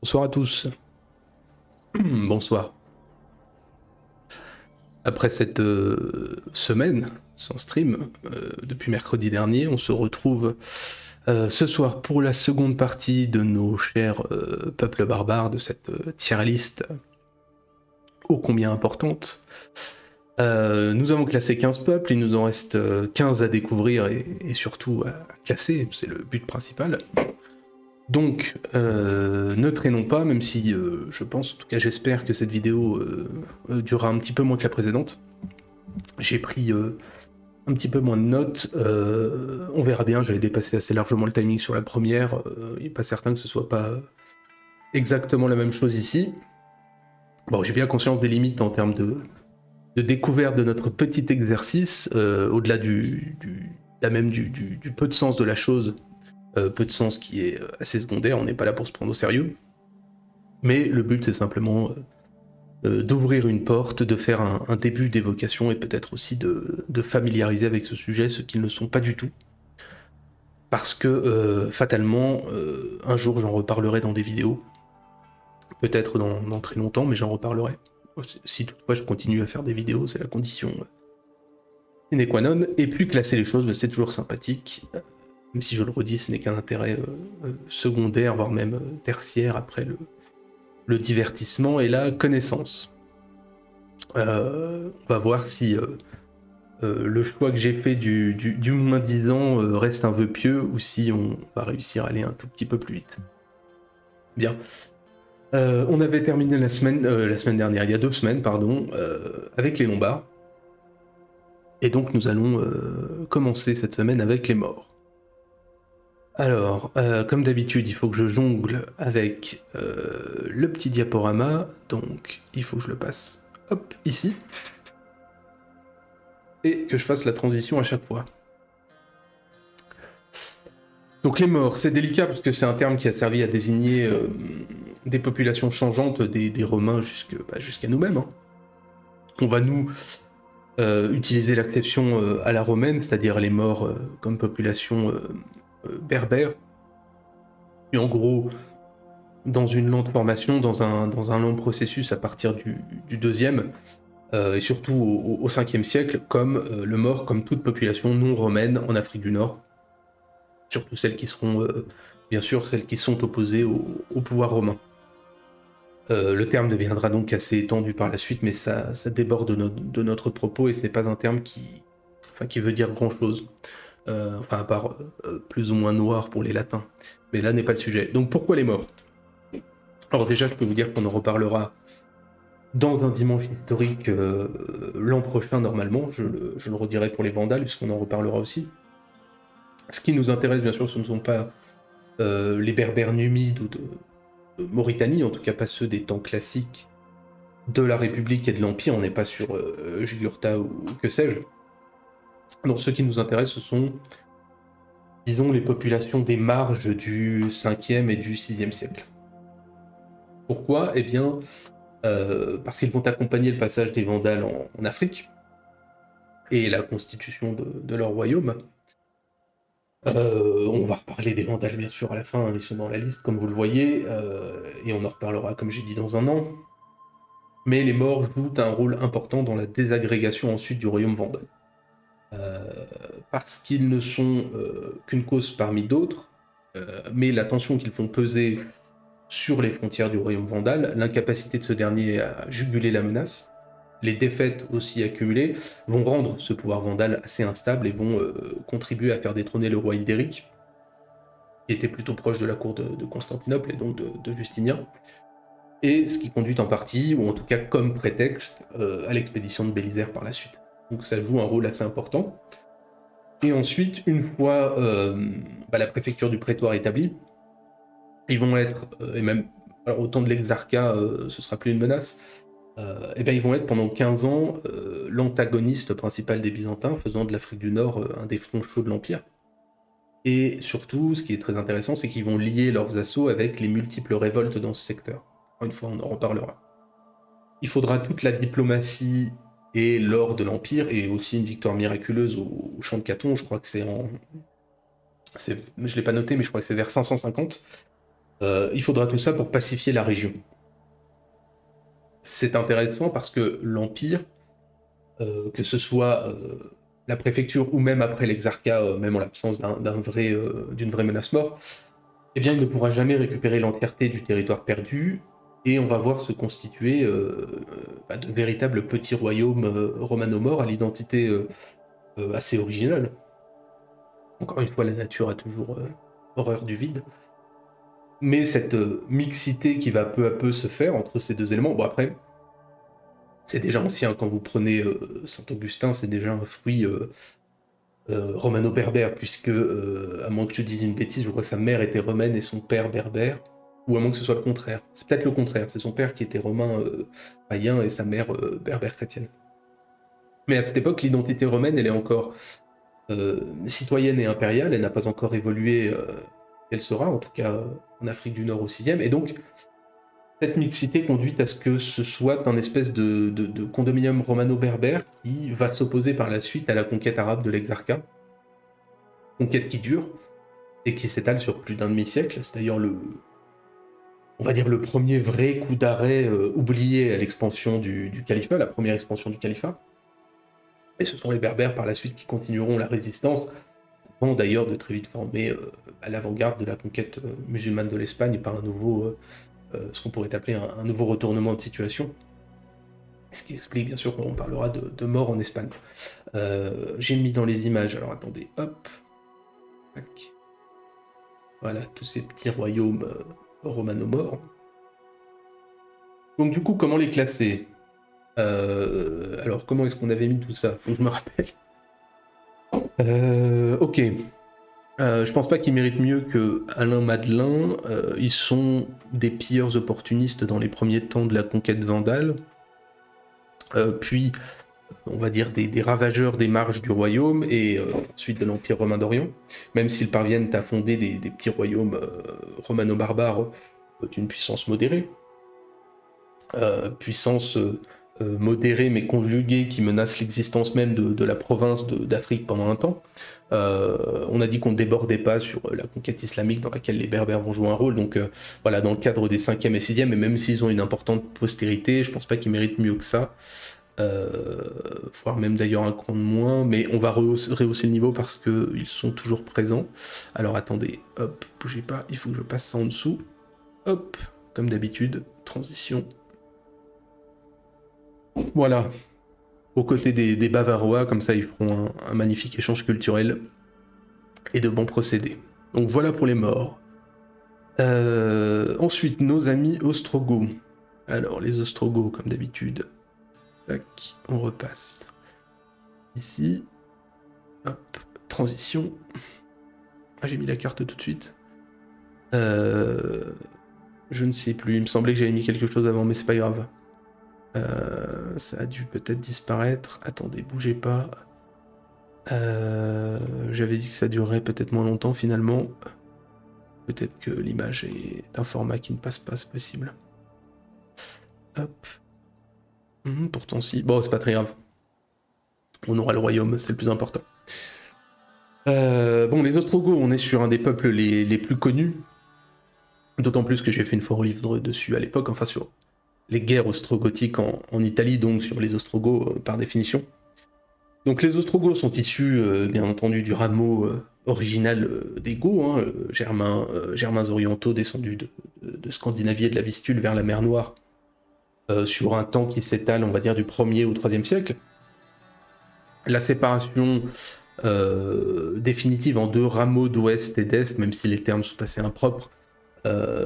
Bonsoir à tous. Bonsoir. Après cette semaine sans stream, depuis mercredi dernier, on se retrouve ce soir pour la seconde partie de nos chers peuples barbares, de cette tier list ô combien importante. Nous avons classé 15 peuples, il nous en reste 15 à découvrir et surtout à classer, c'est le but principal. Donc, ne traînons pas, même si je pense, en tout cas j'espère que cette vidéo durera un petit peu moins que la précédente. J'ai pris un petit peu moins de notes, on verra bien, j'avais dépassé assez largement le timing sur la première, il n'est pas certain que ce soit pas exactement la même chose ici. Bon, j'ai bien conscience des limites en termes de découverte de notre petit exercice, au-delà même du peu de sens de la chose, peu de sens qui est assez secondaire, on n'est pas là pour se prendre au sérieux. Mais le but, c'est simplement d'ouvrir une porte, de faire un début d'évocation et peut-être aussi de familiariser avec ce sujet ceux qui ne le sont pas du tout. Parce que, fatalement, un jour, j'en reparlerai dans des vidéos. Peut-être dans très longtemps, mais j'en reparlerai. Si toutefois je continue à faire des vidéos, c'est la condition sine qua non. Et puis classer les choses, c'est toujours sympathique. Même si je le redis, ce n'est qu'un intérêt secondaire, voire même tertiaire après le divertissement et la connaissance. On va voir si le choix que j'ai fait du moins 10 ans reste un vœu pieux ou si on va réussir à aller un tout petit peu plus vite. Bien. On avait terminé la semaine dernière, il y a 2 semaines, pardon, avec les Lombards. Et donc nous allons commencer cette semaine avec les morts. Alors, comme d'habitude, il faut que je jongle avec le petit diaporama, donc il faut que je le passe, hop, ici, et que je fasse la transition à chaque fois. Donc les morts, c'est délicat parce que c'est un terme qui a servi à désigner des populations changeantes, des Romains jusqu'à nous-mêmes. Hein. On va nous utiliser l'acception à la romaine, c'est-à-dire les morts comme population berbère. Et en gros, dans une lente formation, dans un long processus à partir du deuxième, et surtout au 5e siècle, comme le mort comme toute population non romaine en Afrique du Nord, surtout celles qui seront, bien sûr, celles qui sont opposées au pouvoir romain. Le terme deviendra donc assez étendu par la suite, mais ça déborde de notre propos et ce n'est pas un terme qui veut dire grand-chose. À part plus ou moins noir pour les latins. Mais là n'est pas le sujet. Donc pourquoi les morts? Alors déjà, je peux vous dire qu'on en reparlera dans un dimanche historique l'an prochain normalement, je le redirai pour les Vandales, puisqu'on en reparlera aussi. Ce qui nous intéresse, bien sûr, ce ne sont pas les Berbères numides ou de Mauritanie, en tout cas pas ceux des temps classiques de la République et de l'Empire, on n'est pas sur Jugurtha ou que sais-je. Donc ce qui nous intéresse, ce sont, disons, les populations des marges du 5e et du 6e siècle. Pourquoi? Eh bien, parce qu'ils vont accompagner le passage des Vandales en Afrique et la constitution de leur royaume. On va reparler des Vandales bien sûr à la fin, ils sont dans la liste comme vous le voyez, et on en reparlera comme j'ai dit dans un an. Mais les morts jouent un rôle important dans la désagrégation ensuite du royaume vandal. Parce qu'ils ne sont qu'une cause parmi d'autres, mais la tension qu'ils font peser sur les frontières du royaume vandal, l'incapacité de ce dernier à juguler la menace, les défaites aussi accumulées, vont rendre ce pouvoir vandal assez instable et vont contribuer à faire détrôner le roi Hildéric, qui était plutôt proche de la cour de Constantinople et donc de Justinien, et ce qui conduit en partie, ou en tout cas comme prétexte, à l'expédition de Bélisère par la suite. Donc ça joue un rôle assez important. Et ensuite, une fois la préfecture du prétoire établie, ils vont être, et même alors, au temps de l'exarcat, ce sera plus une menace, et bien ils vont être pendant 15 ans l'antagoniste principal des Byzantins, faisant de l'Afrique du Nord un des fronts chauds de l'Empire. Et surtout, ce qui est très intéressant, c'est qu'ils vont lier leurs assauts avec les multiples révoltes dans ce secteur. Encore une fois, on en reparlera. Il faudra toute la diplomatie et l'or de l'Empire, et aussi une victoire miraculeuse au champ de Caton, je crois que je ne l'ai pas noté, mais je crois que c'est vers 550, Il faudra tout ça pour pacifier la région. C'est intéressant parce que l'Empire, que ce soit la préfecture ou même après l'exarcat, même en l'absence d'une vraie menace mort, eh bien il ne pourra jamais récupérer l'entièreté du territoire perdu, et on va voir se constituer de véritables petits royaumes romano-morts à l'identité assez originale. Encore une fois, la nature a toujours horreur du vide. Mais cette mixité qui va peu à peu se faire entre ces deux éléments, bon après, c'est déjà ancien, quand vous prenez Saint-Augustin, c'est déjà un fruit romano-berbère, puisque, à moins que je dise une bêtise, je crois que sa mère était romaine et son père berbère, ou à moins que ce soit le contraire. C'est peut-être le contraire, c'est son père qui était romain païen et sa mère berbère chrétienne. Mais à cette époque, l'identité romaine, elle est encore citoyenne et impériale, elle n'a pas encore évolué qu'elle sera, en tout cas en Afrique du Nord au 6e, et donc cette mixité conduit à ce que ce soit un espèce de condominium romano-berbère qui va s'opposer par la suite à la conquête arabe de l'Exarcat, conquête qui dure et qui s'étale sur plus d'un demi-siècle. C'est d'ailleurs on va dire le premier vrai coup d'arrêt oublié à l'expansion du califat, la première expansion du califat. Et ce sont les Berbères par la suite qui continueront la résistance, avant d'ailleurs de très vite former à l'avant-garde de la conquête musulmane de l'Espagne par ce qu'on pourrait appeler un nouveau retournement de situation. Ce qui explique bien sûr qu'on parlera de mort en Espagne. J'ai mis dans les images, alors attendez, hop, tac. Voilà, tous ces petits royaumes romano-morts. Donc du coup, comment les classer? Alors, comment est-ce qu'on avait mis tout ça? Faut que je me rappelle. Ok. Je pense pas qu'ils méritent mieux que Alain Madelin. Ils sont des pilleurs opportunistes dans les premiers temps de la conquête vandale. Puis, on va dire, des ravageurs des marges du royaume et ensuite de l'Empire romain d'Orient, même s'ils parviennent à fonder des petits royaumes romano-barbares d'une puissance modérée. Puissance modérée mais conjuguée qui menace l'existence même de la province d'Afrique pendant un temps. On a dit qu'on ne débordait pas sur la conquête islamique dans laquelle les Berbères vont jouer un rôle, donc voilà, dans le cadre des 5e et 6e, et même s'ils ont une importante postérité, je pense pas qu'ils méritent mieux que ça. Voire même d'ailleurs un cran de moins, mais on va rehausser le niveau parce qu'ils sont toujours présents. Alors attendez, hop, bougez pas, il faut que je passe ça en dessous. Hop, comme d'habitude, transition. Voilà, aux côtés des Bavarois, comme ça ils feront un magnifique échange culturel et de bons procédés. Donc voilà pour les morts. Ensuite, nos amis Ostrogoths. Alors, les Ostrogoths, comme d'habitude. Tac, on repasse. Ici. Hop, transition. Ah, j'ai mis la carte tout de suite. Je ne sais plus, il me semblait que j'avais mis quelque chose avant, mais c'est pas grave. Ça a dû peut-être disparaître. Attendez, bougez pas. J'avais dit que ça durerait peut-être moins longtemps finalement. Peut-être que l'image est un format qui ne passe pas, c'est possible. Hop. Pourtant si. Bon, c'est pas très grave. On aura le royaume, c'est le plus important. Bon, les Ostrogoths, on est sur un des peuples les plus connus. D'autant plus que j'ai fait une fois un livre dessus à l'époque, enfin sur les guerres ostrogothiques en Italie, donc sur les Ostrogoths par définition. Donc les Ostrogoths sont issus, bien entendu, du rameau original des Goths, hein, germains orientaux descendus de Scandinavie et de la Vistule vers la mer Noire, sur un temps qui s'étale, on va dire, du 1er au 3e siècle. La séparation définitive en deux rameaux d'ouest et d'est, même si les termes sont assez impropres,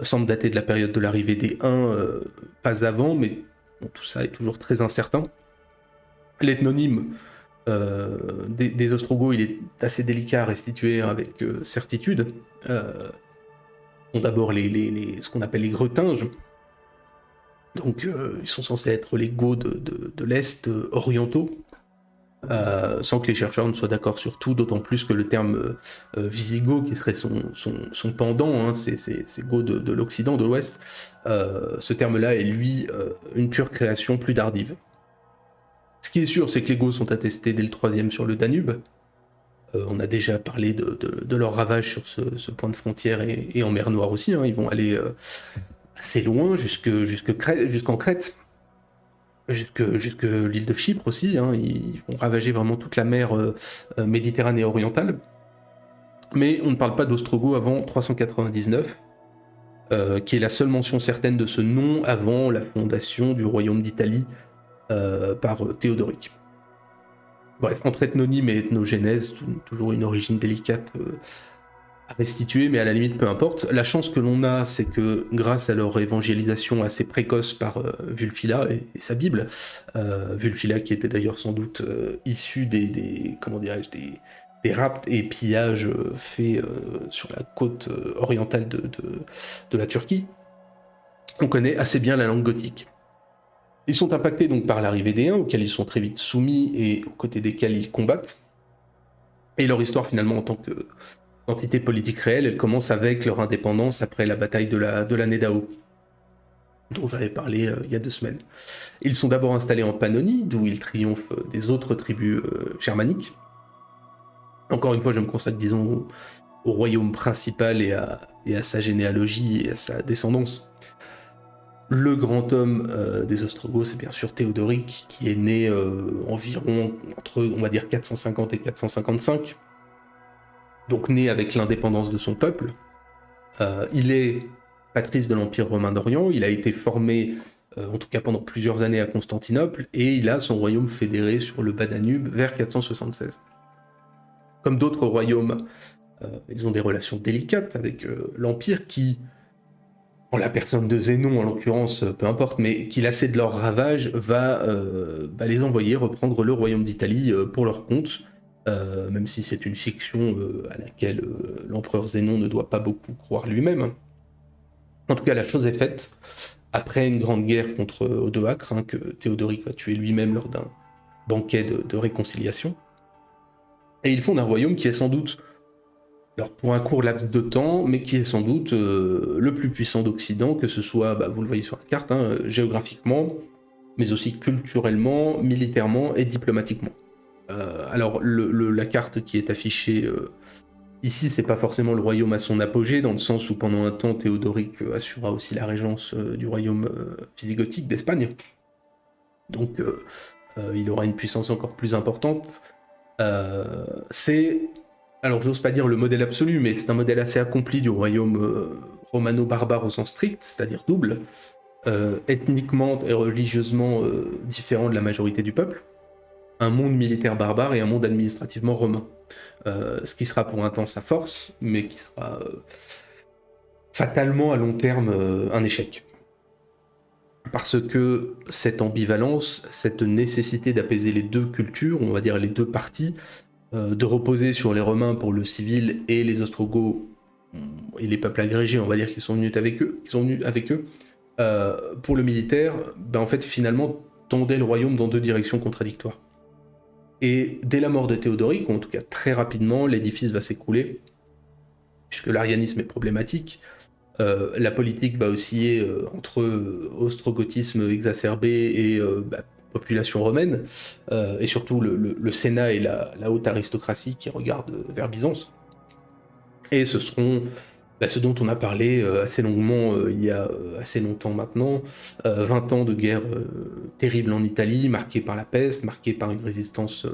semble dater de la période de l'arrivée des Huns, pas avant, mais bon, tout ça est toujours très incertain. L'ethnonyme des Ostrogoths, il est assez délicat à restituer avec certitude. Sont d'abord ce qu'on appelle les Greutinges. Donc ils sont censés être les Goths de l'Est orientaux, sans que les chercheurs ne soient d'accord sur tout, d'autant plus que le terme Visigoth, qui serait son pendant, hein, ces Goths de l'Occident, de l'Ouest, ce terme-là est lui une pure création plus tardive. Ce qui est sûr, c'est que les Goths sont attestés dès le 3e sur le Danube, On a déjà parlé de leur ravage sur ce point de frontière et en mer Noire aussi, hein. Ils vont aller assez loin, jusqu'en Crète, jusque l'île de Chypre aussi, hein. Ils vont ravager vraiment toute la mer Méditerranée orientale. Mais on ne parle pas d'Ostrogoths avant 399, qui est la seule mention certaine de ce nom avant la fondation du royaume d'Italie par Théodoric. Bref, entre ethnonyme et ethnogénèse, toujours une origine délicate à restituer, mais à la limite peu importe. La chance que l'on a, c'est que grâce à leur évangélisation assez précoce par Vulfila et sa Bible, Vulfila qui était d'ailleurs sans doute issu comment dirais-je, des rapts et pillages faits sur la côte orientale de la Turquie, on connaît assez bien la langue gothique. Ils sont impactés donc par l'arrivée des Huns, auxquels ils sont très vite soumis et aux côtés desquels ils combattent. Et leur histoire finalement en tant qu'entité politique réelle, elle commence avec leur indépendance après la bataille de la Nedao, dont j'avais parlé il y a 2 semaines. Ils sont d'abord installés en Pannonie, d'où ils triomphent des autres tribus germaniques. Encore une fois, je me consacre, disons, au royaume principal et à sa généalogie et à sa descendance. Le grand homme des Ostrogoths, c'est bien sûr Théodoric, qui est né environ entre, on va dire, 450 et 455, donc né avec l'indépendance de son peuple. Il est patrice de l'Empire romain d'Orient, il a été formé, en tout cas pendant plusieurs années, à Constantinople, et il a son royaume fédéré sur le bas Danube vers 476. Comme d'autres royaumes, ils ont des relations délicates avec l'Empire qui, en la personne de Zénon en l'occurrence, peu importe, mais qui lassé de leur ravage, va les envoyer reprendre le royaume d'Italie pour leur compte, même si c'est une fiction à laquelle l'empereur Zénon ne doit pas beaucoup croire lui-même. En tout cas, la chose est faite. Après une grande guerre contre Odoacre, que Théodoric va tuer lui-même lors d'un banquet de réconciliation. Et ils fondent un royaume qui est sans doute, alors pour un court laps de temps, mais qui est sans doute le plus puissant d'Occident, que ce soit, vous le voyez sur la carte, géographiquement, mais aussi culturellement, militairement et diplomatiquement. Alors la carte qui est affichée ici, c'est pas forcément le royaume à son apogée, dans le sens où pendant un temps, Théodoric assura aussi la régence du royaume visigothique d'Espagne. Donc il aura une puissance encore plus importante. C'est, alors j'ose pas dire le modèle absolu, mais c'est un modèle assez accompli du royaume romano-barbare au sens strict, c'est-à-dire double, ethniquement et religieusement différent de la majorité du peuple, un monde militaire barbare et un monde administrativement romain. Ce qui sera pour un temps sa force, mais qui sera fatalement à long terme un échec. Parce que cette ambivalence, cette nécessité d'apaiser les deux cultures, on va dire les deux parties, de reposer sur les Romains pour le civil et les Ostrogoths et les peuples agrégés, on va dire, qui sont venus avec eux, pour le militaire, en fait, finalement, tendait le royaume dans 2 directions contradictoires. Et dès la mort de Théodoric, ou en tout cas très rapidement, l'édifice va s'écrouler, puisque l'arianisme est problématique. La politique va osciller entre ostrogothisme exacerbé et population romaine, et surtout le Sénat et la haute aristocratie qui regardent vers Byzance. Et ce seront ce dont on a parlé assez longuement il y a assez longtemps maintenant, 20 ans de guerre terrible en Italie, marquée par la peste, marquée par une résistance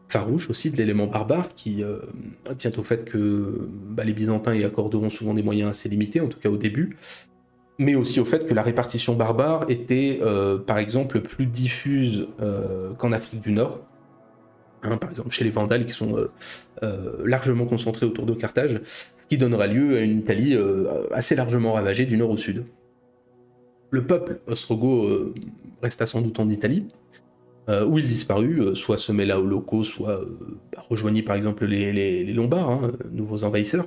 farouche aussi de l'élément barbare qui tient au fait que les Byzantins y accorderont souvent des moyens assez limités, en tout cas au début, mais aussi au fait que la répartition barbare était par exemple plus diffuse qu'en Afrique du Nord, par exemple chez les Vandales qui sont largement concentrés autour de Carthage, ce qui donnera lieu à une Italie assez largement ravagée du nord au sud. Le peuple ostrogoth resta sans doute en Italie, où il disparut, soit se mêla aux locaux, soit rejoignit par exemple les Lombards, nouveaux envahisseurs.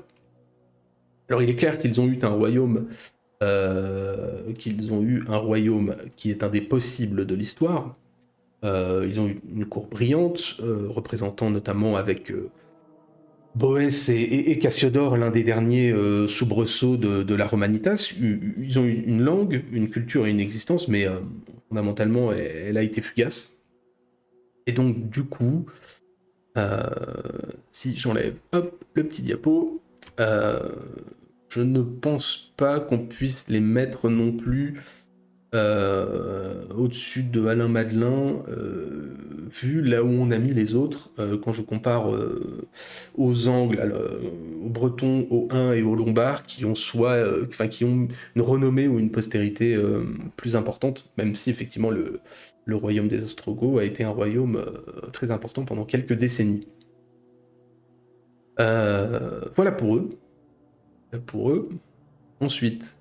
Alors il est clair qu'ils ont eu un royaume qui est un des possibles de l'histoire. Ils ont eu une cour brillante, représentant notamment avec Boès et Cassiodore, l'un des derniers soubresauts de la Romanitas. Ils ont eu une langue, une culture et une existence, mais fondamentalement, elle a été fugace. Et donc, du coup, Euh, Si j'enlève, hop, le petit diapo, je ne pense pas qu'on puisse les mettre non plus au-dessus de Alain Madelin, vu là où on a mis les autres, quand je compare aux Angles, aux Bretons, aux Huns et aux Lombards, qui ont qui ont une renommée ou une postérité plus importante, même si effectivement le royaume des Ostrogoths a été un royaume très important pendant quelques décennies. Voilà pour eux. Pour eux. Ensuite,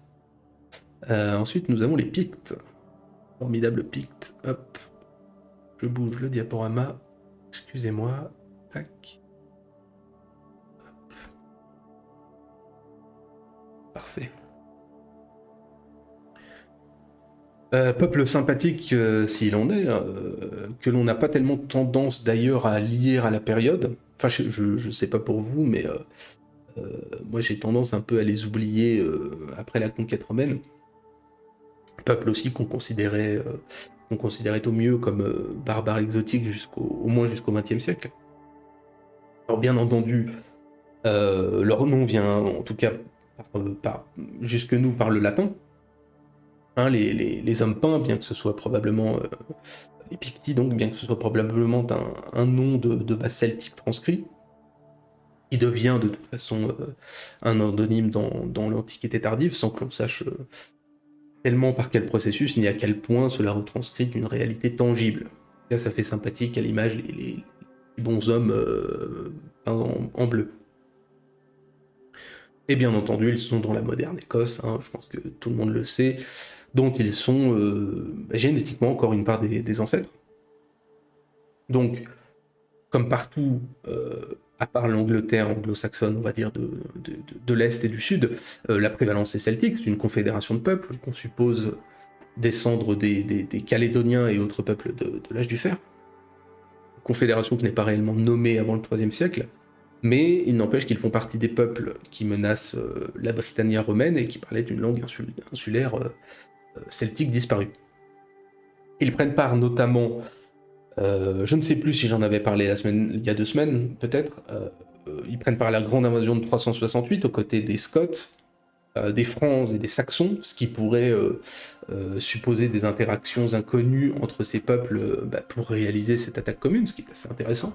ensuite, nous avons les Pictes. Formidable Pictes. Hop. Je bouge le diaporama. Excusez-moi. Tac. Parfait. Peuple sympathique s'il en est, que l'on n'a pas tellement tendance d'ailleurs à lier à la période. Enfin, je sais pas pour vous, mais moi j'ai tendance un peu à les oublier après la conquête romaine. Peuple aussi qu'on considérait au mieux comme barbares exotiques au moins jusqu'au XXe siècle. Alors bien entendu, leur nom vient en tout cas jusque nous par le latin. Hein, les hommes peints, bien que ce soit probablement les Picti, donc bien que ce soit probablement un nom de base celtique transcrit, qui devient de toute façon un endonyme dans l'Antiquité tardive, sans que l'on sache tellement par quel processus ni à quel point cela retranscrit une réalité tangible. Là, ça fait sympathique à l'image les bons hommes peints en bleu. Et bien entendu, ils sont dans la moderne Écosse, hein, je pense que tout le monde le sait, dont ils sont génétiquement encore une part des ancêtres. Donc, comme partout, à part l'Angleterre anglo-saxonne, on va dire, de l'Est et du Sud, la prévalence est celtique, c'est une confédération de peuples qu'on suppose descendre des Calédoniens et autres peuples de l'âge du fer. Confédération qui n'est pas réellement nommée avant le IIIe siècle, mais il n'empêche qu'ils font partie des peuples qui menacent la Britannia romaine et qui parlaient d'une langue insulaire celtique disparue. Ils prennent part notamment, je ne sais plus si j'en avais parlé il y a 2 semaines peut-être, ils prennent part à la grande invasion de 368 aux côtés des Scots, des Francs et des Saxons, ce qui pourrait supposer des interactions inconnues entre ces peuples pour réaliser cette attaque commune, ce qui est assez intéressant.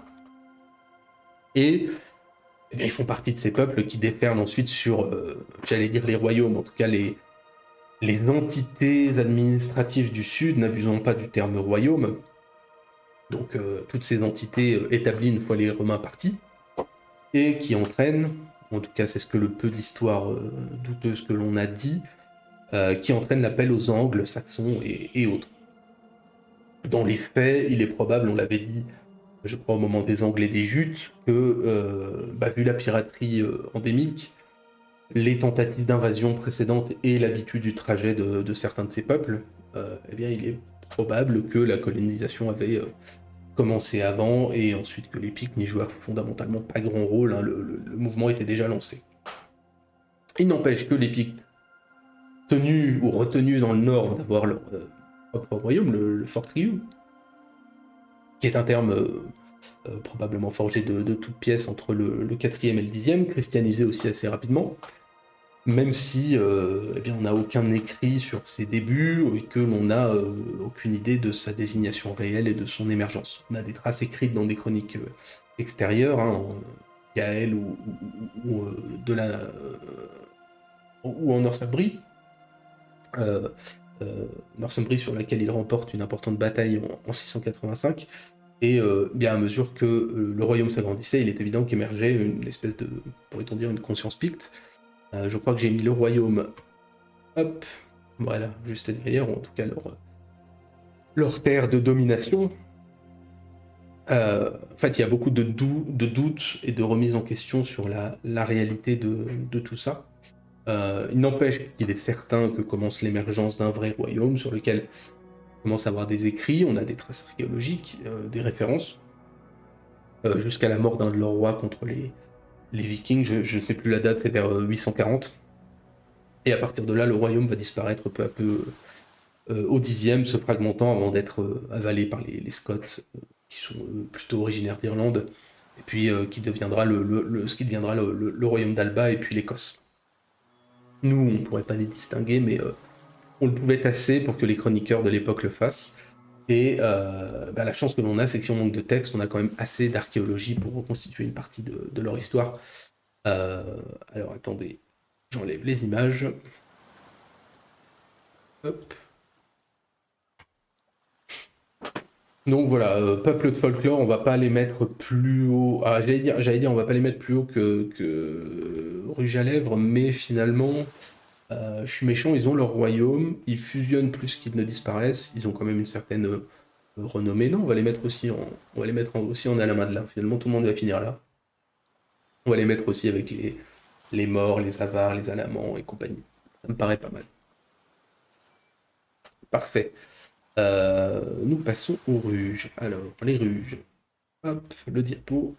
Et eh bien, ils font partie de ces peuples qui déferlent ensuite sur, j'allais dire les royaumes, en tout cas les entités administratives du Sud, n'abusons pas du terme royaume, donc toutes ces entités établies une fois les Romains partis, et qui entraînent, en tout cas c'est ce que le peu d'histoire douteuse que l'on a dit, qui entraînent l'appel aux Angles, Saxons et autres. Dans les faits, il est probable, on l'avait dit, je crois au moment des Angles et des Jutes, que vu la piraterie endémique, les tentatives d'invasion précédentes et l'habitude du trajet de certains de ces peuples, eh bien il est probable que la colonisation avait commencé avant et ensuite que les Pictes n'y jouèrent fondamentalement pas grand rôle, hein, le mouvement était déjà lancé. Il n'empêche que les Pictes, tenus ou retenus dans le nord d'avoir leur propre royaume, le Fortriu, qui est un terme probablement forgé de toutes pièces entre le 4e et le 10e, christianisé aussi assez rapidement, même si eh bien, on n'a aucun écrit sur ses débuts et que l'on n'a aucune idée de sa désignation réelle et de son émergence. On a des traces écrites dans des chroniques extérieures, hein, en Gaël ou en Northumbrie, Northumbrie sur laquelle il remporte une importante bataille en 685. Et bien à mesure que le royaume s'agrandissait, il est évident qu'émergeait une espèce de, pourrait-on dire, une conscience picte. Je crois que j'ai mis le royaume, hop, voilà, juste derrière, ou en tout cas leur terre de domination. En fait, il y a beaucoup de doutes et de remises en question sur la réalité de tout ça. Il n'empêche qu'il est certain que commence l'émergence d'un vrai royaume sur lequel on commence à avoir des écrits, on a des traces archéologiques, des références, jusqu'à la mort d'un de leurs rois contre les Vikings, je ne sais plus la date, c'est vers 840. Et à partir de là, le royaume va disparaître peu à peu au 10e, se fragmentant avant d'être avalé par les Scots, qui sont plutôt originaires d'Irlande, et puis qui deviendra ce qui deviendra le royaume d'Alba et puis l'Écosse. Nous, on ne pourrait pas les distinguer, mais on le pouvait assez pour que les chroniqueurs de l'époque le fassent. Et la chance que l'on a, c'est que si on manque de texte, on a quand même assez d'archéologie pour reconstituer une partie de leur histoire. Alors attendez, j'enlève les images. Hop. Donc voilà, peuple de folklore, on va pas les mettre plus haut. Ah, j'allais dire, on va pas les mettre plus haut que Rouge à Lèvres, mais finalement, je suis méchant, ils ont leur royaume, ils fusionnent plus qu'ils ne disparaissent, ils ont quand même une certaine renommée. Non, on va les mettre aussi aussi en Alamadla. Finalement, tout le monde va finir là. On va les mettre aussi avec les morts, les avars, les alamans et compagnie. Ça me paraît pas mal. Parfait. Nous passons aux ruges. Alors, les ruges. Hop, le diapo.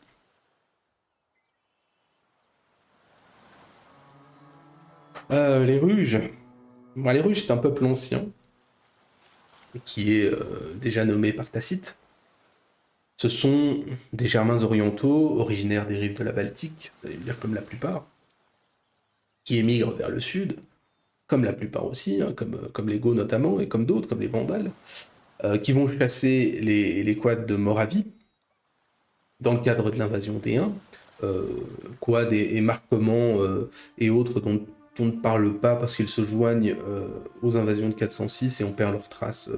Les ruges. Bon, les ruges, c'est un peuple ancien qui est déjà nommé par Tacite. Ce sont des Germains orientaux, originaires des rives de la Baltique, vous allez me dire comme la plupart, qui émigrent vers le sud, comme la plupart aussi, hein, comme les Goths notamment, et comme d'autres, comme les Vandales, qui vont chasser les quads de Moravie dans le cadre de l'invasion des Huns. Quads et marquements et autres dont on ne parle pas parce qu'ils se joignent aux invasions de 406 et on perd leurs traces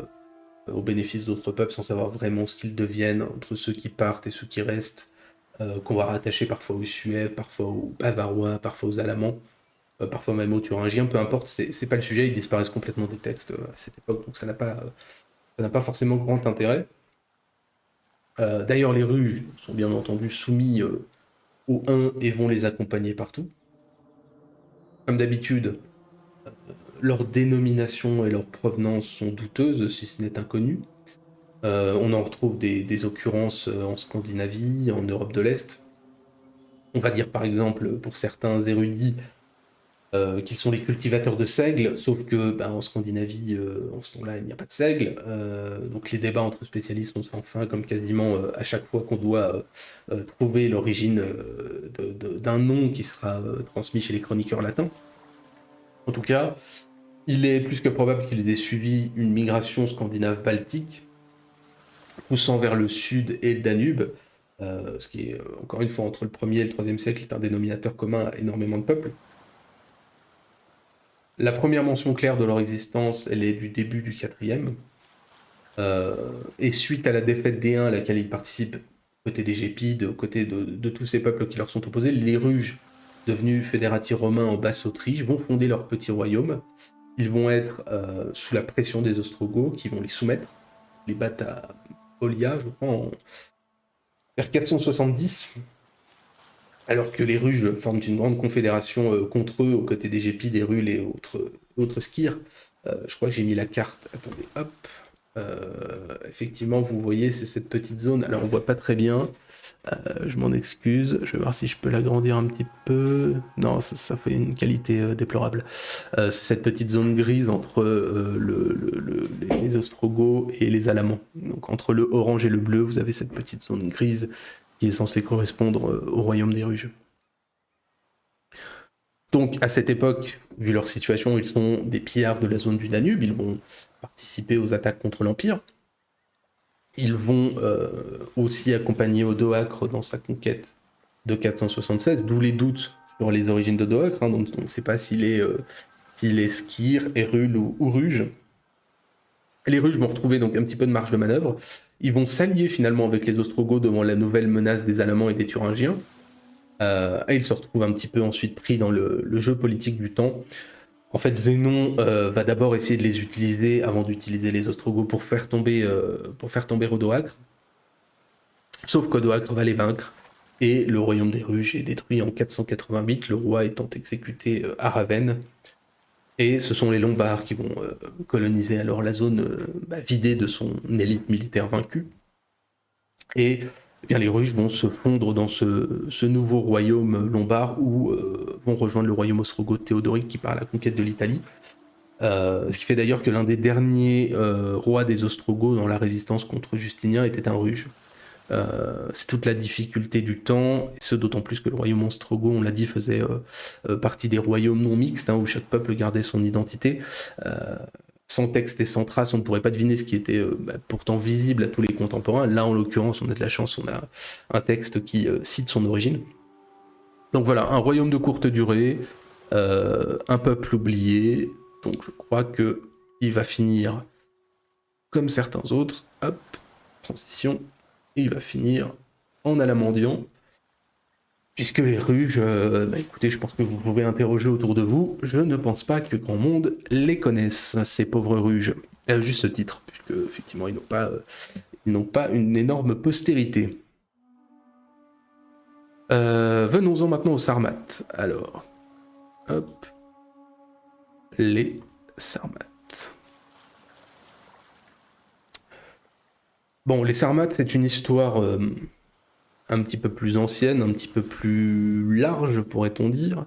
au bénéfice d'autres peuples sans savoir vraiment ce qu'ils deviennent entre ceux qui partent et ceux qui restent, qu'on va rattacher parfois aux Suèves, parfois aux Bavarois, parfois aux Alamans, parfois même aux Thuringiens, peu importe, c'est pas le sujet, ils disparaissent complètement des textes à cette époque, donc ça n'a pas forcément grand intérêt. D'ailleurs, les rues sont bien entendu soumis aux Huns et vont les accompagner partout. Comme d'habitude, leur dénomination et leur provenance sont douteuses, si ce n'est inconnu. On en retrouve des occurrences en Scandinavie, en Europe de l'Est. On va dire par exemple, pour certains érudits, qu'ils sont les cultivateurs de seigle, sauf que en Scandinavie, en ce temps-là, il n'y a pas de seigle. Donc les débats entre spécialistes ont sans fin, comme quasiment à chaque fois qu'on doit trouver l'origine d'un nom qui sera transmis chez les chroniqueurs latins. En tout cas, il est plus que probable qu'ils aient suivi une migration scandinave-baltique, poussant vers le sud et le Danube, ce qui est, encore une fois, entre le 1er et le 3e siècle, est un dénominateur commun à énormément de peuples. La première mention claire de leur existence, elle est du début du 4e, et suite à la défaite des Huns à laquelle ils participent, côté des Gépides, aux côtés de tous ces peuples qui leur sont opposés, les Ruges, devenus fédérati romains en Basse-Autriche, vont fonder leur petit royaume. Ils vont être sous la pression des Ostrogoths, qui vont les soumettre, les battent à Olia, je crois, vers 470, alors que les Ruges forment une grande confédération contre eux, aux côtés des Gépides, des Rules et autres skyres. Je crois que j'ai mis la carte. Attendez, hop. Effectivement, vous voyez, c'est cette petite zone. Alors, on voit pas très bien. Je m'en excuse. Je vais voir si je peux l'agrandir un petit peu. Non, ça fait une qualité déplorable. C'est cette petite zone grise entre les Ostrogoths et les Alamans. Donc, entre le orange et le bleu, vous avez cette petite zone grise qui est censée correspondre au royaume des Ruges. Donc, à cette époque, vu leur situation, ils sont des pillards de la zone du Danube. Ils vont participer aux attaques contre l'Empire. Ils vont aussi accompagner Odoacre dans sa conquête de 476, d'où les doutes sur les origines d'Odoacre, dont on ne sait pas s'il est skyre, hérule ou ruge. Les Ruges vont retrouver donc un petit peu de marge de manœuvre. Ils vont s'allier finalement avec les Ostrogoths devant la nouvelle menace des Alamans et des Thuringiens. Et ils se retrouvent un petit peu ensuite pris dans le jeu politique du temps. En fait, Zénon va d'abord essayer de les utiliser avant d'utiliser les Ostrogoths pour faire tomber Odoacre. Sauf qu'Odoacre va les vaincre et le royaume des Ruges est détruit en 488, le roi étant exécuté à Ravenne. Et ce sont les Lombards qui vont coloniser alors la zone vidée de son élite militaire vaincue. Et bien, les Ruges vont se fondre dans ce nouveau royaume lombard où vont rejoindre le royaume ostrogoth Théodoric qui part à la conquête de l'Italie. Ce qui fait d'ailleurs que l'un des derniers rois des Ostrogoths dans la résistance contre Justinien était un Ruge. C'est toute la difficulté du temps, et ce d'autant plus que le royaume ostrogoth, on l'a dit, faisait partie des royaumes non mixtes, où chaque peuple gardait son identité. Sans texte et sans trace, on ne pourrait pas deviner ce qui était pourtant visible à tous les contemporains. Là, en l'occurrence, on a de la chance, on a un texte qui cite son origine. Donc voilà, un royaume de courte durée, un peuple oublié, donc je crois qu'il va finir comme certains autres, hop, transition, et il va finir en Alamandian, puisque les ruges, écoutez, je pense que vous pouvez interroger autour de vous, je ne pense pas que grand monde les connaisse, ces pauvres ruges, à juste titre, puisque effectivement ils n'ont pas une énorme postérité. Venons-en maintenant aux Sarmates. Alors, hop, les Sarmates. Bon, les Sarmates, c'est une histoire un petit peu plus ancienne, un petit peu plus large, pourrait-on dire.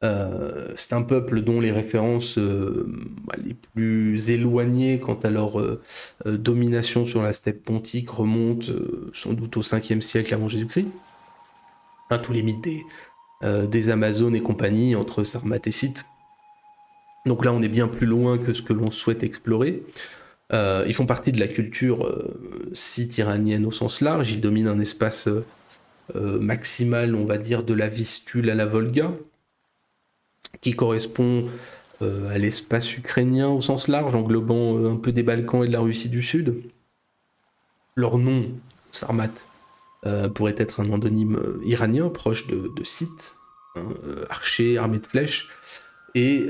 C'est un peuple dont les références les plus éloignées quant à leur domination sur la steppe pontique remontent sans doute au 5e siècle avant Jésus-Christ. Tous les mythes des Amazones et compagnie, entre Sarmates et Scythes. Donc là, on est bien plus loin que ce que l'on souhaite explorer. Ils font partie de la culture scythe-iranienne au sens large. Ils dominent un espace maximal, on va dire, de la Vistule à la Volga, qui correspond à l'espace ukrainien au sens large, englobant un peu des Balkans et de la Russie du Sud. Leur nom, Sarmat, pourrait être un endonyme iranien, proche de Scythe, archer, armé de flèches, et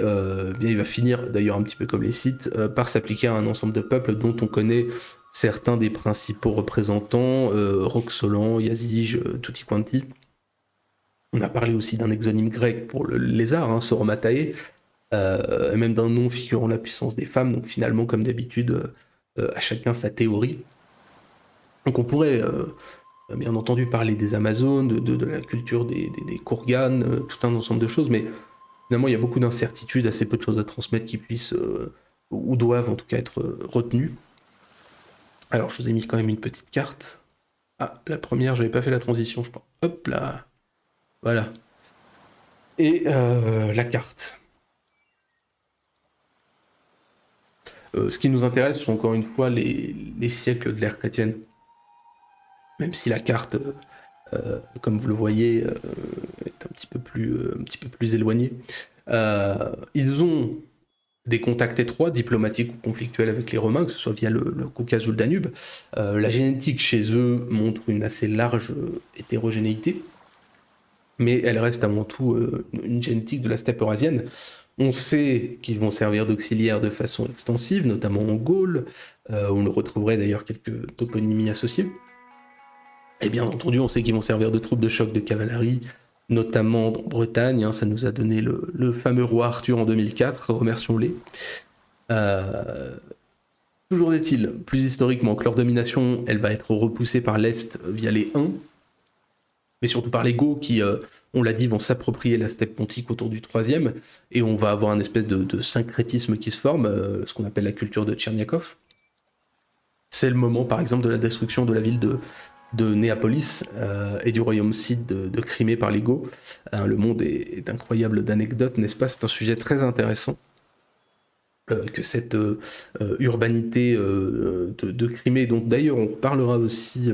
bien il va finir, d'ailleurs un petit peu comme les Scythes, par s'appliquer à un ensemble de peuples dont on connaît certains des principaux représentants, Roxolan, Yazige, tutti quanti. On a parlé aussi d'un exonyme grec pour le lézard, Soromatae, et même d'un nom figurant la puissance des femmes, donc finalement, comme d'habitude, à chacun sa théorie. Donc on pourrait bien entendu parler des Amazones, de la culture des Kourganes, tout un ensemble de choses, mais finalement il y a beaucoup d'incertitudes, assez peu de choses à transmettre qui puissent, ou doivent en tout cas être retenues. Alors je vous ai mis quand même une petite carte. La première, j'avais pas fait la transition, je pense. Hop là, voilà. Et la carte. Ce qui nous intéresse sont encore une fois les siècles de l'ère chrétienne. Même si la carte, comme vous le voyez, est un petit peu plus éloignée. Ils ont des contacts étroits, diplomatiques ou conflictuels avec les Romains, que ce soit via le Caucase ou le Danube. La génétique chez eux montre une assez large hétérogénéité, mais elle reste avant tout une génétique de la steppe eurasienne. On sait qu'ils vont servir d'auxiliaires de façon extensive, notamment en Gaule, où on retrouverait d'ailleurs quelques toponymies associées. Et bien entendu, on sait qu'ils vont servir de troupes de choc de cavalerie, notamment en Bretagne. Ça nous a donné le fameux roi Arthur en 2004, remercions-les. Toujours est-il, plus historiquement, que leur domination, elle va être repoussée par l'Est via les Huns, mais surtout par les Goths qui, on l'a dit, vont s'approprier la steppe pontique autour du 3e, et on va avoir un espèce de syncrétisme qui se forme, ce qu'on appelle la culture de Tcherniakov. C'est le moment, par exemple, de la destruction de la ville de Néapolis et du royaume scythe de Crimée par les Goths. Le monde est incroyable d'anecdotes, n'est-ce pas? C'est un sujet très intéressant. Que cette urbanité de Crimée, dont d'ailleurs on reparlera aussi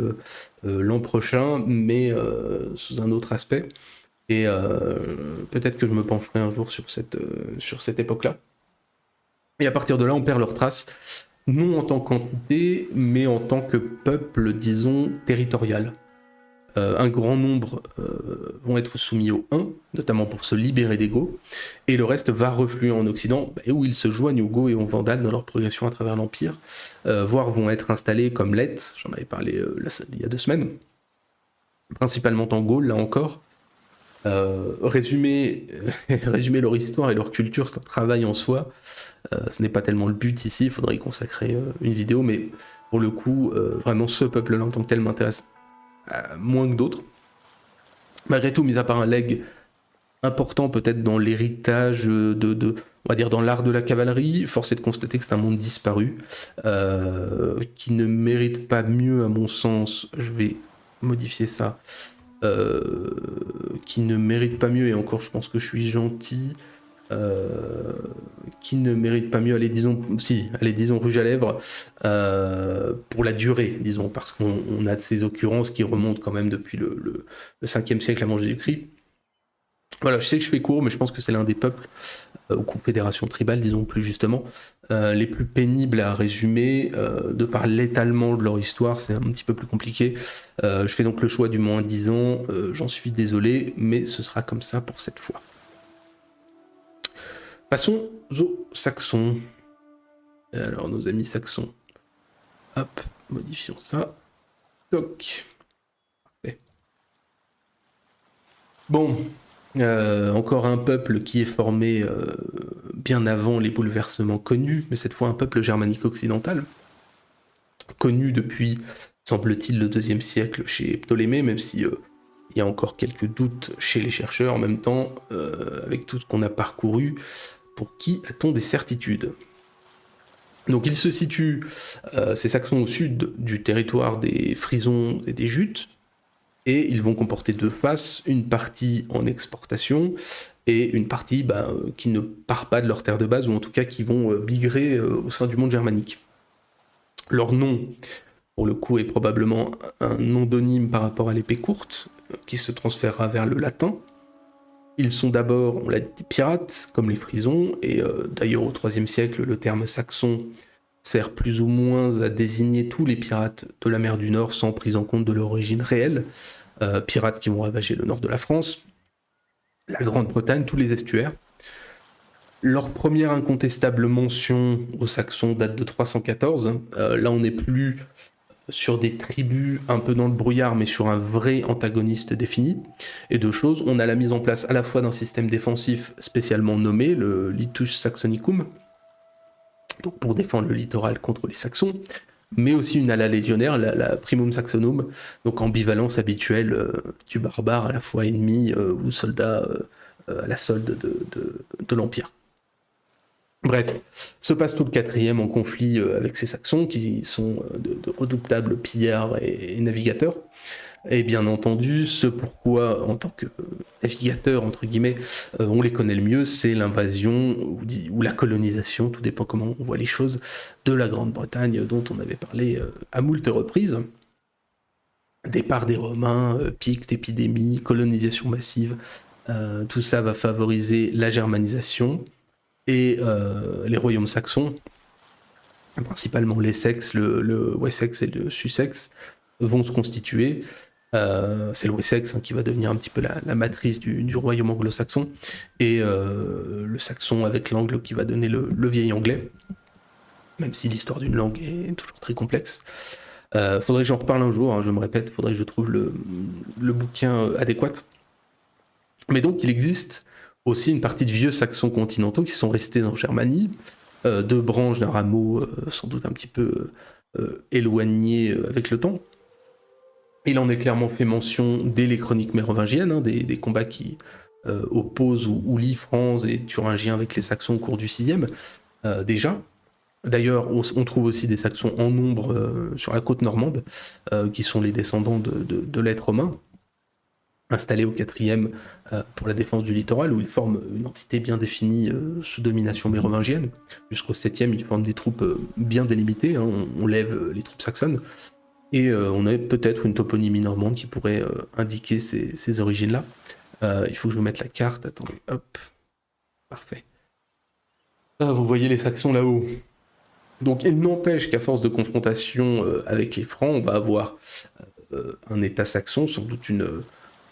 l'an prochain, mais sous un autre aspect. Et peut-être que je me pencherai un jour sur cette époque-là. Et à partir de là, on perd leurs traces, non en tant qu'entité, mais en tant que peuple, disons, territorial. Un grand nombre vont être soumis aux Huns, notamment pour se libérer des Goths, et le reste va refluer en Occident, où ils se joignent aux Goths et aux Vandales dans leur progression à travers l'Empire, voire vont être installés comme Leth, j'en avais parlé il y a 2 semaines, principalement en Gaule, là encore. Résumer leur histoire et leur culture, c'est un travail en soi. Ce n'est pas tellement le but ici, il faudrait y consacrer une vidéo, mais pour le coup, vraiment ce peuple-là en tant que tel m'intéresse moins que d'autres. Malgré tout, mis à part un leg important peut-être dans l'héritage on va dire dans l'art de la cavalerie, force est de constater que c'est un monde disparu, qui ne mérite pas mieux à mon sens, je vais modifier ça, qui ne mérite pas mieux, et encore je pense que je suis gentil, qui ne mérite pas mieux, allez disons rouge à lèvres, pour la durée, disons, parce qu'on a de ces occurrences qui remontent quand même depuis le 5e siècle avant Jésus-Christ. Voilà, je sais que je fais court, mais je pense que c'est l'un des peuples, aux confédérations tribales, disons plus justement, les plus pénibles à résumer, de par l'étalement de leur histoire, c'est un petit peu plus compliqué. Je fais donc le choix du moins 10 ans, j'en suis désolé, mais ce sera comme ça pour cette fois. Passons aux Saxons. Alors, nos amis Saxons. Hop, modifions ça. Toc. Parfait. Bon, encore un peuple qui est formé bien avant les bouleversements connus, mais cette fois un peuple germanique occidental, connu depuis, semble-t-il, le 2e siècle chez Ptolémée, même si il y a encore quelques doutes chez les chercheurs. En même temps, avec tout ce qu'on a parcouru, pour qui a-t-on des certitudes ? Donc il se situe, ces Saxons, au sud du territoire des Frisons et des Jutes, et ils vont comporter deux faces, une partie en exportation et une partie qui ne part pas de leur terre de base, ou en tout cas qui vont migrer au sein du monde germanique. Leur nom, pour le coup, est probablement un ondonyme par rapport à l'épée courte, qui se transférera vers le latin. Ils sont d'abord, on l'a dit, des pirates, comme les Frisons, et d'ailleurs au IIIe siècle, le terme saxon sert plus ou moins à désigner tous les pirates de la mer du Nord sans prise en compte de leur origine réelle. Pirates qui vont ravager le nord de la France, la Grande-Bretagne, tous les estuaires. Leur première incontestable mention aux Saxons date de 314. Là, on n'est plus sur des tribus un peu dans le brouillard, mais sur un vrai antagoniste défini. Et deux choses, on a la mise en place à la fois d'un système défensif spécialement nommé, le Litus Saxonicum, donc pour défendre le littoral contre les Saxons, mais aussi une ala légionnaire, la Primum Saxonum, donc ambivalence habituelle du barbare, à la fois ennemi ou soldat à la solde de l'Empire. Bref, se passe tout le 4e en conflit avec ces Saxons, qui sont de redoutables pillards et navigateurs. Et bien entendu, ce pourquoi, en tant que navigateur, entre guillemets, on les connaît le mieux, c'est l'invasion ou la colonisation, tout dépend comment on voit les choses, de la Grande-Bretagne, dont on avait parlé à moult reprises. Départ des Romains, Pictes, épidémie, colonisation massive, tout ça va favoriser la germanisation, et les royaumes saxons, principalement l'Essex, le Wessex et le Sussex, vont se constituer. C'est le Wessex qui va devenir un petit peu la matrice du royaume anglo-saxon, et le saxon avec l'angle qui va donner le vieil anglais, même si l'histoire d'une langue est toujours très complexe. Faudrait que j'en reparle un jour, je me répète, faudrait que je trouve le bouquin adéquat. Mais donc il existe aussi une partie de vieux saxons continentaux qui sont restés en Germanie, deux branches d'un rameau sans doute un petit peu éloigné avec le temps. Il en est clairement fait mention dès les chroniques mérovingiennes, des combats qui opposent ou lient Francs et Thuringiens avec les Saxons au cours du 6e, déjà. D'ailleurs, on trouve aussi des Saxons en nombre sur la côte normande, qui sont les descendants de l'être romain, installés au 4e pour la défense du littoral, où ils forment une entité bien définie sous domination mérovingienne. Jusqu'au 7e, ils forment des troupes bien délimitées, on lève les troupes saxonnes. Et on a peut-être une toponymie normande qui pourrait indiquer ces origines-là. Il faut que je vous mette la carte. Attendez, hop. Parfait. Vous voyez les Saxons là-haut. Donc il n'empêche qu'à force de confrontation avec les Francs, on va avoir un État saxon, sans doute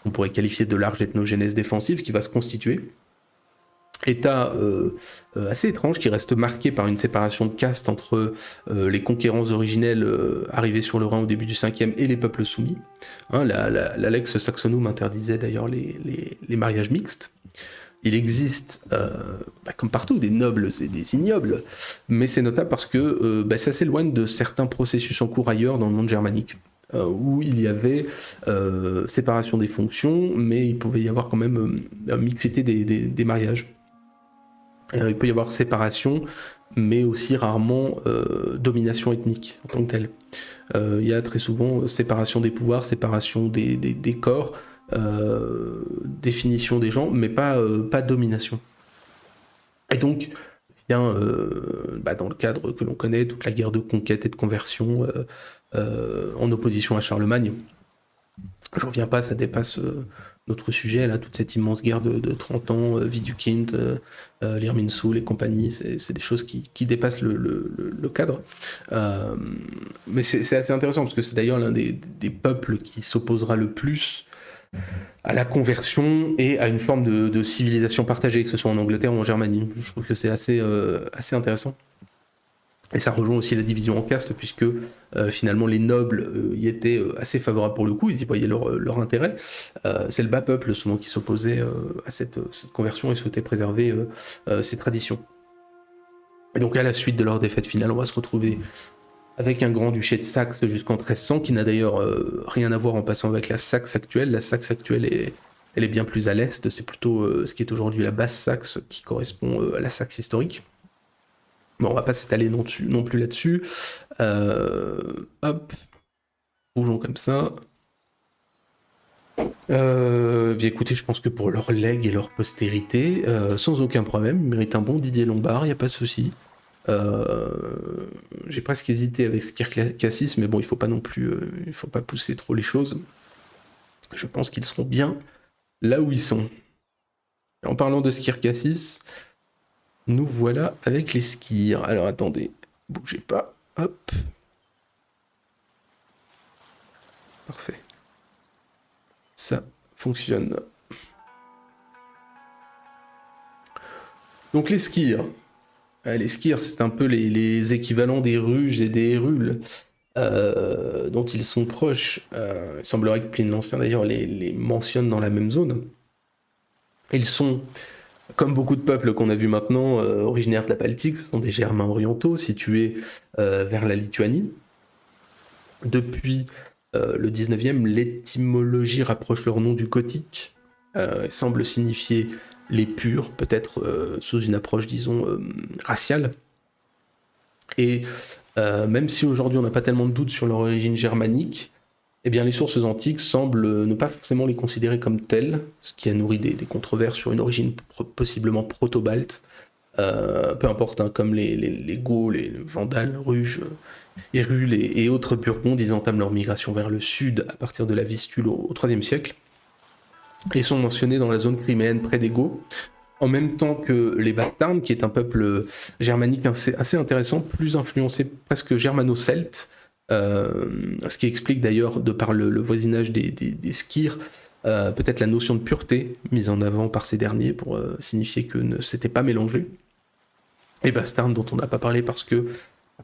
on pourrait qualifier de large ethnogénèse défensive, qui va se constituer. État assez étrange qui reste marqué par une séparation de caste entre les conquérants originels arrivés sur le Rhin au début du 5e et les peuples soumis. La Lex Saxonum interdisait d'ailleurs les mariages mixtes. Il existe, comme partout, des nobles et des ignobles, mais c'est notable parce que ça s'éloigne de certains processus en cours ailleurs dans le monde germanique, où il y avait séparation des fonctions, mais il pouvait y avoir quand même mixité des mariages. Il peut y avoir séparation, mais aussi rarement domination ethnique en tant que telle. Il y a très souvent séparation des pouvoirs, séparation des corps, définition des gens, mais pas domination. Et donc, dans le cadre que l'on connaît, toute la guerre de conquête et de conversion en opposition à Charlemagne. Je reviens pas, ça dépasse notre sujet, là, toute cette immense guerre de 30 ans, Widukind, l'Irminsul et compagnie, c'est des choses qui dépassent le cadre. Mais c'est assez intéressant, parce que c'est d'ailleurs l'un des peuples qui s'opposera le plus à la conversion et à une forme de civilisation partagée, que ce soit en Angleterre ou en Germanie. Je trouve que c'est assez intéressant. Et ça rejoint aussi la division en castes, puisque finalement les nobles y étaient assez favorables pour le coup, ils y voyaient leur intérêt. C'est le bas peuple souvent qui s'opposait à cette conversion et souhaitait préserver ces traditions. Et donc à la suite de leur défaite finale, on va se retrouver avec un grand-duché de Saxe jusqu'en 1300, qui n'a d'ailleurs rien à voir en passant avec la Saxe actuelle. La Saxe actuelle elle est bien plus à l'est, c'est plutôt ce qui est aujourd'hui la Basse-Saxe qui correspond à la Saxe historique. Bon, on va pas s'étaler non plus là-dessus. Hop. Bougeons comme ça. Bien écoutez, je pense que pour leur legs et leur postérité, sans aucun problème, ils méritent un bon Didier Lombard, il n'y a pas de souci. J'ai presque hésité avec Skir Cassis, mais bon, il faut pas non plus, il faut pas pousser trop les choses. Je pense qu'ils seront bien là où ils sont. Et en parlant de Skir Cassis, nous voilà avec les skirs. Alors attendez, bougez pas. Hop. Parfait. Ça fonctionne. Donc les skirs. Les skirs, c'est un peu les équivalents des ruges et des hérules dont ils sont proches. Il semblerait que Pline l'Ancien d'ailleurs les mentionne dans la même zone. Ils sont, comme beaucoup de peuples qu'on a vus maintenant, originaires de la Baltique, ce sont des Germains orientaux situés vers la Lituanie. Depuis le 19e, l'étymologie rapproche leur nom du gothique et semble signifier les purs, peut-être sous une approche, disons, raciale. Et même si aujourd'hui on n'a pas tellement de doutes sur leur origine germanique, eh bien les sources antiques semblent ne pas forcément les considérer comme telles, ce qui a nourri des controverses sur une origine possiblement proto-balte. Peu importe, hein, comme les Gauls, les Vandales, Ruges, Hérules et autres Burgondes, ils entament leur migration vers le sud à partir de la Vistule au IIIe siècle, et sont mentionnés dans la zone criméenne près des Goths, en même temps que les Bastarnes, qui est un peuple germanique assez intéressant, plus influencé presque germano-celte, ce qui explique d'ailleurs, de par le voisinage des Skirs, peut-être la notion de pureté mise en avant par ces derniers pour signifier que ne s'était pas mélangé. Et Bastarnes, dont on n'a pas parlé parce que,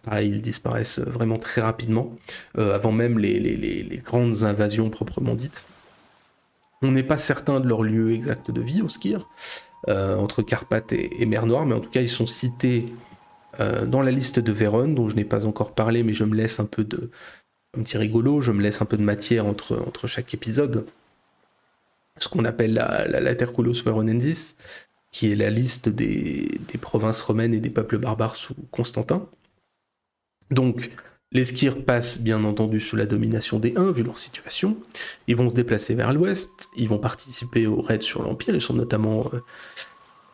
pareil, ils disparaissent vraiment très rapidement, avant même les grandes invasions proprement dites. On n'est pas certain de leur lieu exact de vie aux Skirs, entre Carpath et Mer Noire, mais en tout cas ils sont cités dans la liste de Vérone, dont je n'ai pas encore parlé, mais je me laisse un peu de, un petit rigolo, je me laisse un peu de matière entre chaque épisode. Ce qu'on appelle la Laterculus Veronensis, qui est la liste des provinces romaines et des peuples barbares sous Constantin. Donc, les Skirs passent bien entendu sous la domination des Huns, vu leur situation. Ils vont se déplacer vers l'ouest, ils vont participer aux raids sur l'Empire, ils sont notamment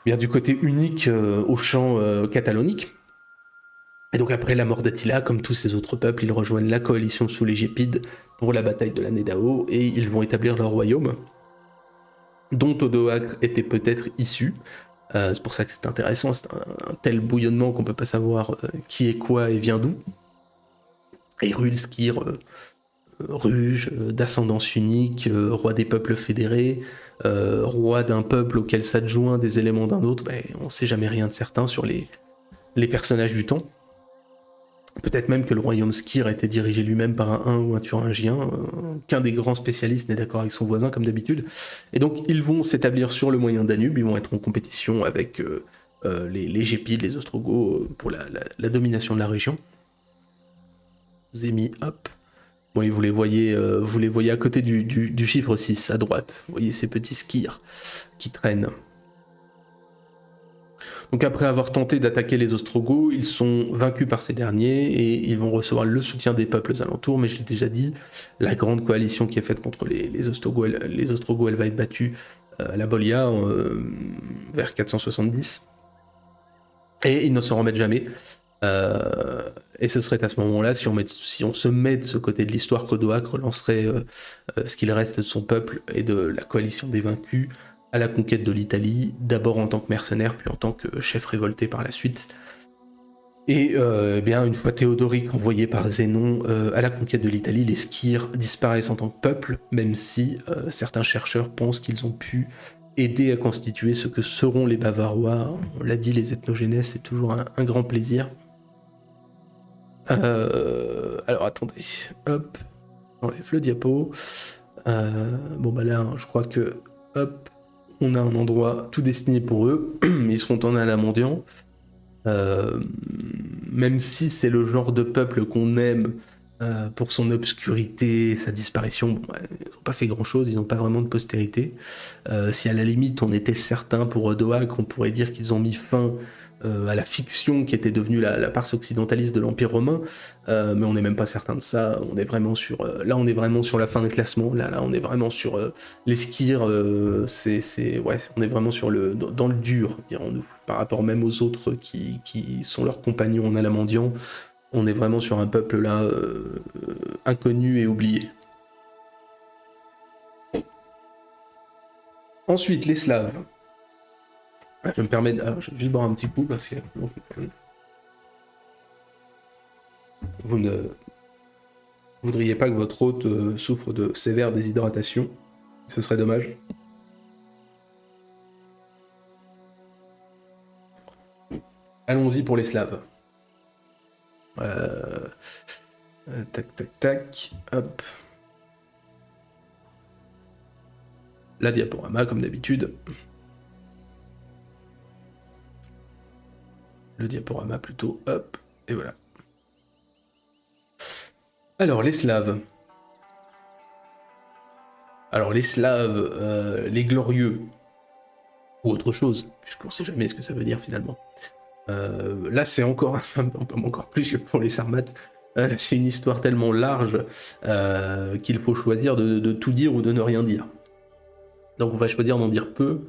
bien du côté unique au champ catalonique. Et donc après la mort d'Attila, comme tous ces autres peuples, ils rejoignent la coalition sous les Gépides pour la bataille de la Nédao, et ils vont établir leur royaume, dont Odoacre était peut-être issu. C'est pour ça que c'est intéressant, c'est un tel bouillonnement qu'on peut pas savoir qui est quoi et vient d'où. Hérule, Skir, Ruge, d'ascendance unique, roi des peuples fédérés, roi d'un peuple auquel s'adjoint des éléments d'un autre, on sait jamais rien de certain sur les personnages du temps. Peut-être même que le royaume Skir a été dirigé lui-même par un Hun ou un Thuringien, qu'un des grands spécialistes n'est d'accord avec son voisin comme d'habitude. Et donc ils vont s'établir sur le moyen Danube, ils vont être en compétition avec les Gépides, les Ostrogoths, pour la domination de la région. Je vous ai mis, hop. Bon, vous les voyez à côté du chiffre 6, à droite. Vous voyez ces petits Skirs qui traînent. Donc après avoir tenté d'attaquer les Ostrogoths, ils sont vaincus par ces derniers et ils vont recevoir le soutien des peuples alentours, mais je l'ai déjà dit, la grande coalition qui est faite contre les Ostrogoths, elle va être battue à la Bolia vers 470. Et ils ne se remettent jamais. Et ce serait à ce moment-là, si on se met de ce côté de l'histoire, qu'Odoac relancerait ce qu'il reste de son peuple et de la coalition des vaincus à la conquête de l'Italie, d'abord en tant que mercenaire, puis en tant que chef révolté par la suite. Et bien une fois Théodoric envoyé par Zénon à la conquête de l'Italie, les Skyres disparaissent en tant que peuple, même si certains chercheurs pensent qu'ils ont pu aider à constituer ce que seront les Bavarois. On l'a dit, les ethnogénèses, c'est toujours un grand plaisir. Alors attendez, hop, j'enlève le diapo. Bon bah là, je crois que, hop, on a un endroit tout destiné pour eux. Ils seront en Alamendian. Même si c'est le genre de peuple qu'on aime pour son obscurité, sa disparition, bon, ils n'ont pas fait grand-chose, ils n'ont pas vraiment de postérité. Si à la limite on était certain pour Odoac, on pourrait dire qu'ils ont mis fin à la fiction qui était devenue la part occidentaliste de l'Empire romain, mais on n'est même pas certain de ça. On est vraiment sur, là on est vraiment sur la fin de classement, là on est vraiment sur les Skyres, ouais, on est vraiment sur dans le dur, dirons-nous, par rapport même aux autres qui sont leurs compagnons en Alamandian. On est vraiment sur un peuple là inconnu et oublié. Ensuite, les Slaves. Je me permets alors, je vais juste boire un petit coup parce que vous ne voudriez pas que votre hôte souffre de sévère déshydratation. Ce serait dommage. Allons-y pour les Slaves. Tac, tac, tac. Hop. La diaporama, comme d'habitude. Le diaporama plutôt. Hop. Et voilà. Alors, les Slaves. Alors, les Slaves, les glorieux. Ou autre chose, puisqu'on ne sait jamais ce que ça veut dire finalement. Là, c'est encore plus que pour les Sarmates. C'est une histoire tellement large qu'il faut choisir de tout dire ou de ne rien dire. Donc on va choisir d'en dire peu,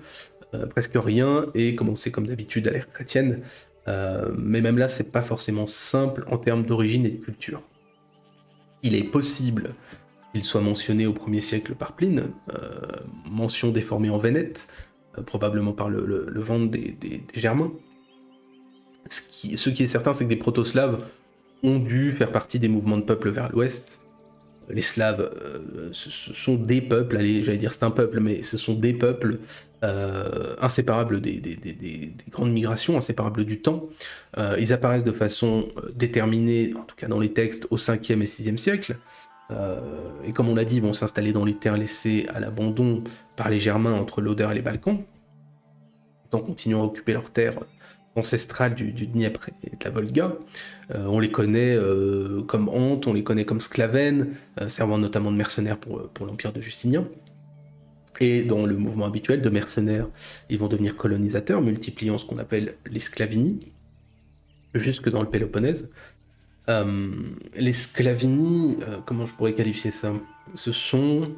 presque rien, et commencer comme d'habitude à l'ère chrétienne. Mais même là, c'est pas forcément simple en termes d'origine et de culture. Il est possible qu'il soit mentionné au 1er siècle par Pline, mention déformée en Vénète, probablement par le ventre des Germains. Ce qui est certain, c'est que des proto-slaves ont dû faire partie des mouvements de peuples vers l'ouest. Les Slaves, ce sont des peuples, allez, j'allais dire c'est un peuple, mais ce sont des peuples inséparables des grandes migrations, inséparables du temps. Ils apparaissent de façon déterminée, en tout cas dans les textes, au 5e et 6e siècle. Et comme on l'a dit, ils vont s'installer dans les terres laissées à l'abandon par les Germains entre l'Oder et les Balkans, tout en continuant à occuper leurs terres ancestrales du Dniepr et de la Volga. On les connaît comme Honte, on les connaît comme Sclavènes, servant notamment de mercenaires pour l'Empire de Justinien. Et dans le mouvement habituel de mercenaires, ils vont devenir colonisateurs, multipliant ce qu'on appelle les Sclavini, jusque dans le Péloponnèse. Les Sclavini, comment je pourrais qualifier ça? Ce sont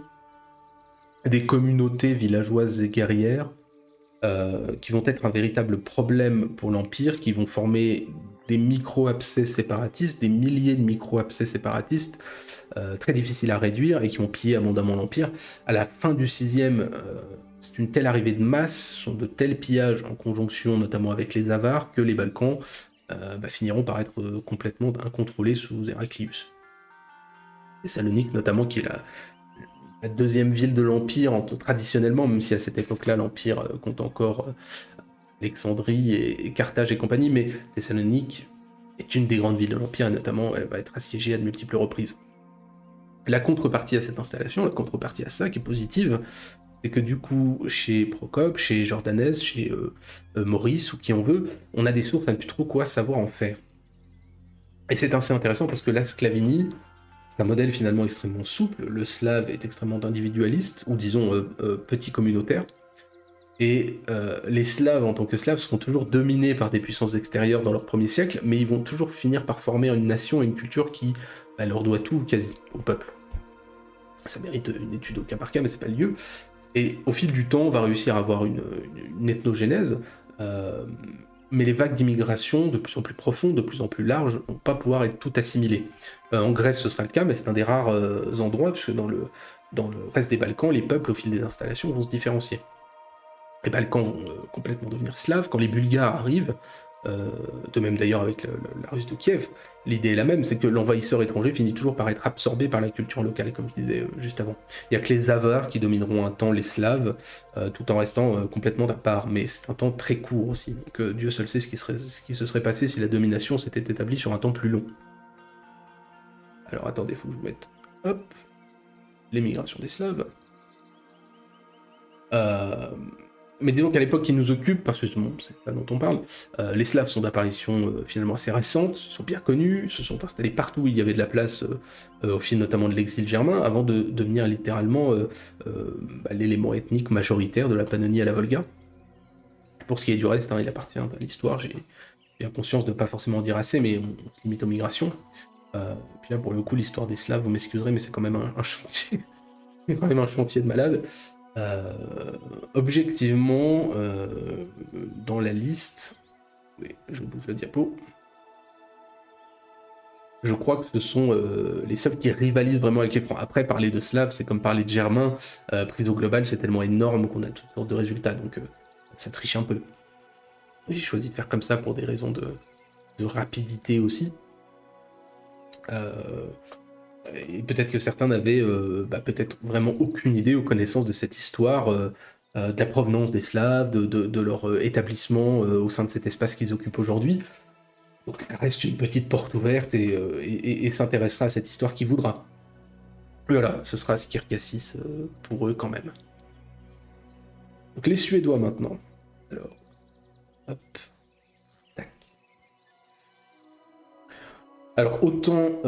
des communautés villageoises et guerrières qui vont être un véritable problème pour l'Empire, qui vont former des micro-abcès séparatistes, des milliers de micro-abcès séparatistes, très difficiles à réduire et qui vont piller abondamment l'Empire. À la fin du 6e, c'est une telle arrivée de masse, sont de tels pillages en conjonction notamment avec les Avars, que les Balkans finiront par être complètement incontrôlés sous Héraclius. Et Salonique notamment, qui est la deuxième ville de l'Empire, traditionnellement, même si à cette époque-là, l'Empire compte encore Alexandrie et Carthage et compagnie, mais Thessalonique est une des grandes villes de l'Empire, et notamment, elle va être assiégée à de multiples reprises. La contrepartie à cette installation, la contrepartie à ça, qui est positive, c'est que du coup, chez Procope, chez Jordanès, chez Maurice, ou qui on veut, on a des sources à ne plus trop quoi savoir en faire. Et c'est assez intéressant parce que la Sclavini, c'est un modèle finalement extrêmement souple, le slave est extrêmement individualiste, ou disons petit communautaire, Et les Slaves, en tant que Slaves, seront toujours dominés par des puissances extérieures dans leur premier siècle, mais ils vont toujours finir par former une nation et une culture qui leur doit tout, quasi, au peuple. Ça mérite une étude au cas par cas, mais c'est pas le lieu. Et au fil du temps, on va réussir à avoir une ethnogénèse, mais les vagues d'immigration, de plus en plus profondes, de plus en plus larges, vont pas pouvoir être toutes assimilées. En Grèce, ce sera le cas, mais c'est un des rares endroits, puisque dans le reste des Balkans, les peuples, au fil des installations, vont se différencier. Les Balkans vont complètement devenir slaves. Quand les Bulgares arrivent, de même d'ailleurs avec la Russe de Kiev, l'idée est la même, c'est que l'envahisseur étranger finit toujours par être absorbé par la culture locale, comme je disais juste avant. Il n'y a que les Avars qui domineront un temps les Slaves, tout en restant complètement à part, mais c'est un temps très court aussi. Donc Dieu seul sait ce qui se serait passé si la domination s'était établie sur un temps plus long. Alors attendez, il faut que je vous mette, hop, l'émigration des Slaves. Mais disons qu'à l'époque qui nous occupe, parce que bon, c'est ça dont on parle, les Slaves sont d'apparition finalement assez récente, sont bien connus, se sont installés partout où il y avait de la place, au fil notamment de l'exil germain, avant de devenir littéralement l'élément ethnique majoritaire de la Pannonie à la Volga. Pour ce qui est du reste, il appartient à l'histoire, j'ai bien conscience de ne pas forcément dire assez, mais on se limite aux migrations. Puis là, pour le coup, l'histoire des Slaves, vous m'excuserez, mais c'est quand même un chantier. C'est quand même un chantier de malade. Objectivement, dans la liste, oui, je bouge la diapo, je crois que ce sont les seuls qui rivalisent vraiment avec les Francs. Après, parler de Slaves, c'est comme parler de Germains, pris au global, c'est tellement énorme qu'on a toutes sortes de résultats, donc ça triche un peu. J'ai choisi de faire comme ça pour des raisons de rapidité aussi. Et peut-être que certains n'avaient peut-être vraiment aucune idée ou connaissance de cette histoire, de la provenance des Slaves, de leur établissement au sein de cet espace qu'ils occupent aujourd'hui. Donc ça reste une petite porte ouverte et s'intéressera à cette histoire qui voudra. Voilà, ce sera Skirkassis pour eux quand même. Donc les Suédois maintenant. Alors, hop. Alors autant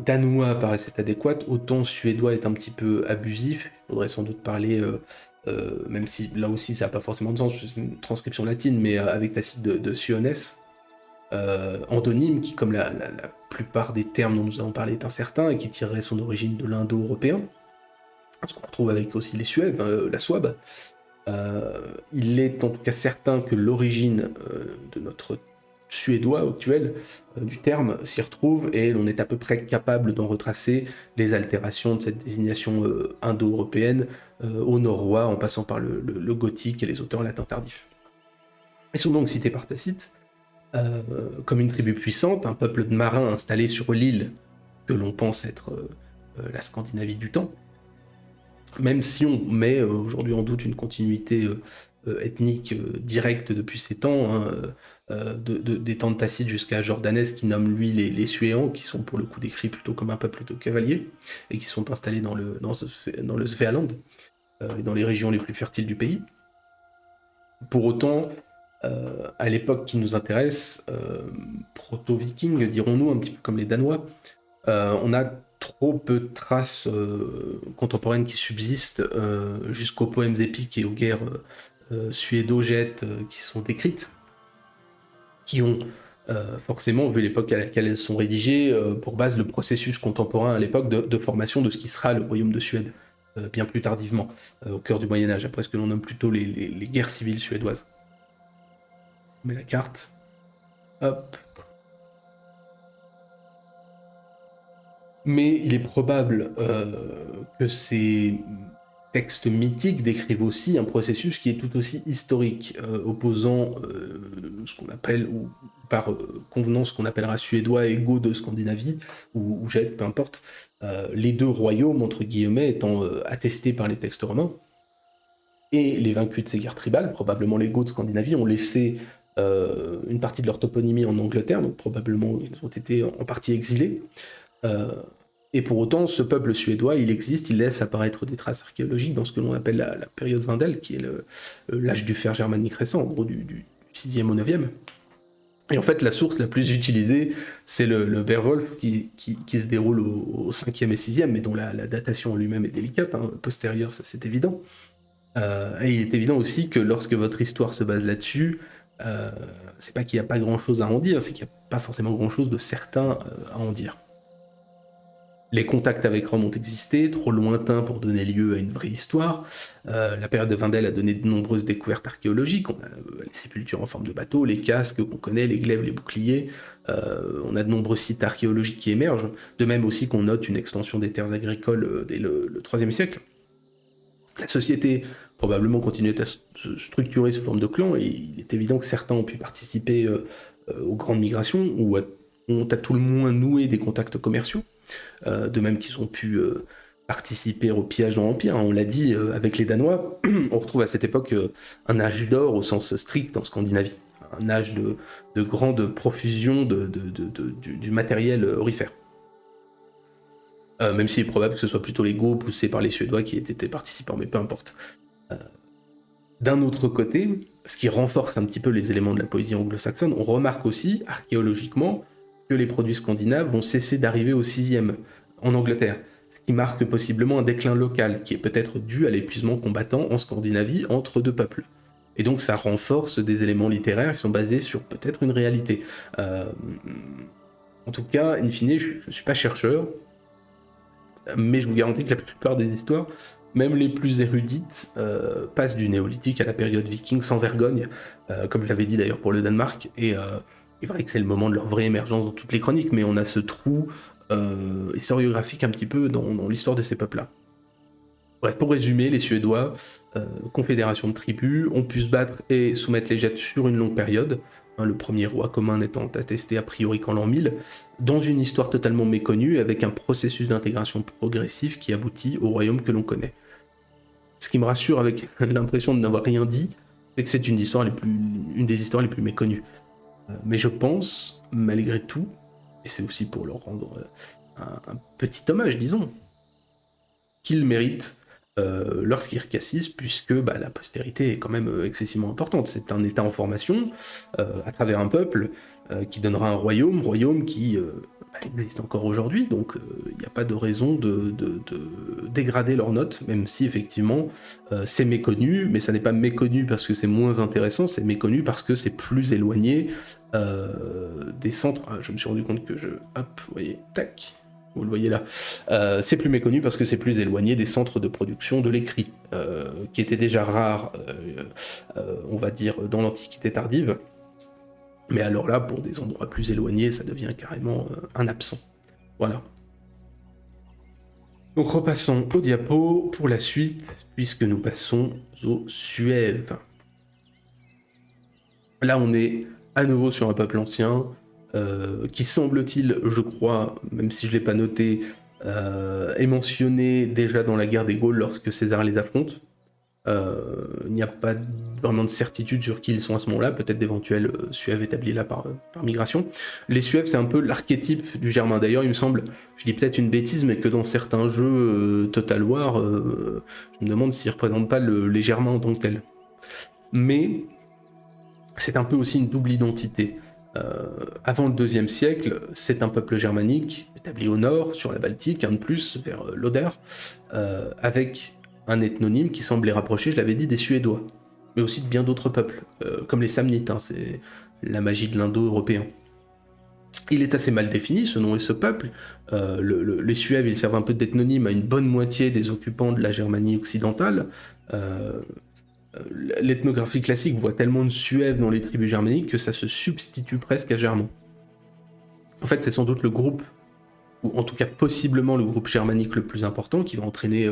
danois paraissait adéquat, autant suédois est un petit peu abusif. Il faudrait sans doute parler, même si là aussi ça n'a pas forcément de sens, c'est une transcription latine, mais avec Tacite de Siones, endonyme qui, comme la plupart des termes dont nous avons parlé, est incertain et qui tirerait son origine de l'indo-européen. Ce qu'on retrouve avec aussi les Suèves, la Souabe. Il est en tout cas certain que l'origine de notre suédois actuel du terme s'y retrouve et l'on est à peu près capable d'en retracer les altérations de cette désignation indo-européenne au norrois en passant par le gothique et les auteurs latins tardifs. Ils sont donc cités par Tacite comme une tribu puissante, un peuple de marins installé sur l'île que l'on pense être la Scandinavie du temps, même si on met aujourd'hui en doute une continuité ethnique directe depuis ces temps, hein, des temps de Tacite jusqu'à Jordanès qui nomme lui les Suéans, qui sont pour le coup décrits plutôt comme un peuple de cavaliers, et qui sont installés dans le Svealand, et dans les régions les plus fertiles du pays. Pour autant, à l'époque qui nous intéresse, proto-viking, dirons-nous, un petit peu comme les Danois, on a trop peu de traces contemporaines qui subsistent jusqu'aux poèmes épiques et aux guerres suédo-gettes qui sont décrites, qui ont forcément, vu l'époque à laquelle elles sont rédigées, pour base le processus contemporain à l'époque de formation de ce qui sera le royaume de Suède, bien plus tardivement, au cœur du Moyen-Âge, après ce que l'on nomme plutôt les guerres civiles suédoises. On met la carte, hop. Mais il est probable que ces textes mythiques décrivent aussi un processus qui est tout aussi historique, opposant ce qu'on appelle, ou par convenance, ce qu'on appellera suédois et go de Scandinavie, ou jette, peu importe, les deux royaumes, entre guillemets, étant attestés par les textes romains. Et les vaincus de ces guerres tribales, probablement les Goths de Scandinavie, ont laissé une partie de leur toponymie en Angleterre, donc probablement ils ont été en partie exilés. Et pour autant, ce peuple suédois, il existe, il laisse apparaître des traces archéologiques dans ce que l'on appelle la période Wendel, qui est l'âge du fer germanique récent, en gros du 6e au 9e. Et en fait, la source la plus utilisée, c'est le Beowulf qui se déroule au 5e et 6e, mais dont la datation en lui-même est délicate, hein, postérieure, ça c'est évident. Et il est évident aussi que lorsque votre histoire se base là-dessus, c'est pas qu'il n'y a pas grand-chose à en dire, c'est qu'il n'y a pas forcément grand-chose de certain à en dire. Les contacts avec Rome ont existé, trop lointains pour donner lieu à une vraie histoire. La période de Vindel a donné de nombreuses découvertes archéologiques. On a les sépultures en forme de bateaux, les casques qu'on connaît, les glaives, les boucliers. On a de nombreux sites archéologiques qui émergent. De même aussi qu'on note une extension des terres agricoles dès le IIIe siècle. La société probablement continuait à se structurer sous forme de clans, et il est évident que certains ont pu participer aux grandes migrations, ou ont à tout le moins noué des contacts commerciaux. De même qu'ils ont pu participer au pillage dans l'Empire. On l'a dit, avec les Danois, on retrouve à cette époque un âge d'or au sens strict en Scandinavie. Un âge de grande profusion du matériel aurifère. Même s'il est probable que ce soit plutôt les Goths poussés par les Suédois qui aient été participants, mais peu importe. D'un autre côté, ce qui renforce un petit peu les éléments de la poésie anglo-saxonne, on remarque aussi, archéologiquement, que les produits scandinaves vont cesser d'arriver au 6e en Angleterre, ce qui marque possiblement un déclin local, qui est peut-être dû à l'épuisement combattant en Scandinavie entre deux peuples. Et donc ça renforce des éléments littéraires qui sont basés sur peut-être une réalité. En tout cas, in fine, je ne suis pas chercheur, mais je vous garantis que la plupart des histoires, même les plus érudites, passent du néolithique à la période viking sans vergogne, comme je l'avais dit d'ailleurs pour le Danemark, et il est vrai que c'est le moment de leur vraie émergence dans toutes les chroniques, mais on a ce trou historiographique un petit peu dans l'histoire de ces peuples-là. Bref, pour résumer, les Suédois, confédération de tribus, ont pu se battre et soumettre les Geats sur une longue période, le premier roi commun n'étant attesté a priori qu'en l'an 1000, dans une histoire totalement méconnue, avec un processus d'intégration progressif qui aboutit au royaume que l'on connaît. Ce qui me rassure avec l'impression de n'avoir rien dit, c'est que c'est une des histoires les plus méconnues. Mais je pense, malgré tout, et c'est aussi pour leur rendre un petit hommage, disons, qu'ils méritent leur skirkassis, puisque la postérité est quand même excessivement importante. C'est un état en formation, à travers un peuple, qui donnera un royaume qui existe encore aujourd'hui, donc il n'y a pas de raison de dégrader leur note, même si effectivement c'est méconnu, mais ça n'est pas méconnu parce que c'est moins intéressant, c'est méconnu parce que c'est plus éloigné des centres. Ah, je me suis rendu compte que hop, vous voyez, tac, vous le voyez là, c'est plus méconnu parce que c'est plus éloigné des centres de production de l'écrit, qui étaient déjà rares, on va dire, dans l'Antiquité tardive. Mais alors là, pour des endroits plus éloignés, ça devient carrément un absent. Voilà. Donc repassons au diapo pour la suite, puisque nous passons aux Suèves. Là, on est à nouveau sur un peuple ancien, qui semble-t-il, je crois, même si je ne l'ai pas noté, est mentionné déjà dans la guerre des Gaules lorsque César les affronte. Il n'y a pas vraiment de certitude sur qui ils sont à ce moment-là, peut-être d'éventuels Suèves établis là par migration. Les Suèves, c'est un peu l'archétype du Germain. D'ailleurs, il me semble, je dis peut-être une bêtise, mais que dans certains jeux Total War, je me demande s'ils ne représentent pas les Germains en tant que tels. Mais c'est un peu aussi une double identité. Avant le IIe siècle, c'est un peuple germanique, établi au nord, sur la Baltique, un de plus, vers l'Oder, avec un ethnonyme qui semble les rapprocher, je l'avais dit, des Suédois, mais aussi de bien d'autres peuples, comme les Samnites, c'est la magie de l'indo-européen. Il est assez mal défini, ce nom et ce peuple. Les Suèves, ils servent un peu d'ethnonyme à une bonne moitié des occupants de la Germanie occidentale. L'ethnographie classique voit tellement de Suèves dans les tribus germaniques que ça se substitue presque à Germain. En fait, c'est sans doute le groupe, ou en tout cas possiblement le groupe germanique le plus important, qui va entraîner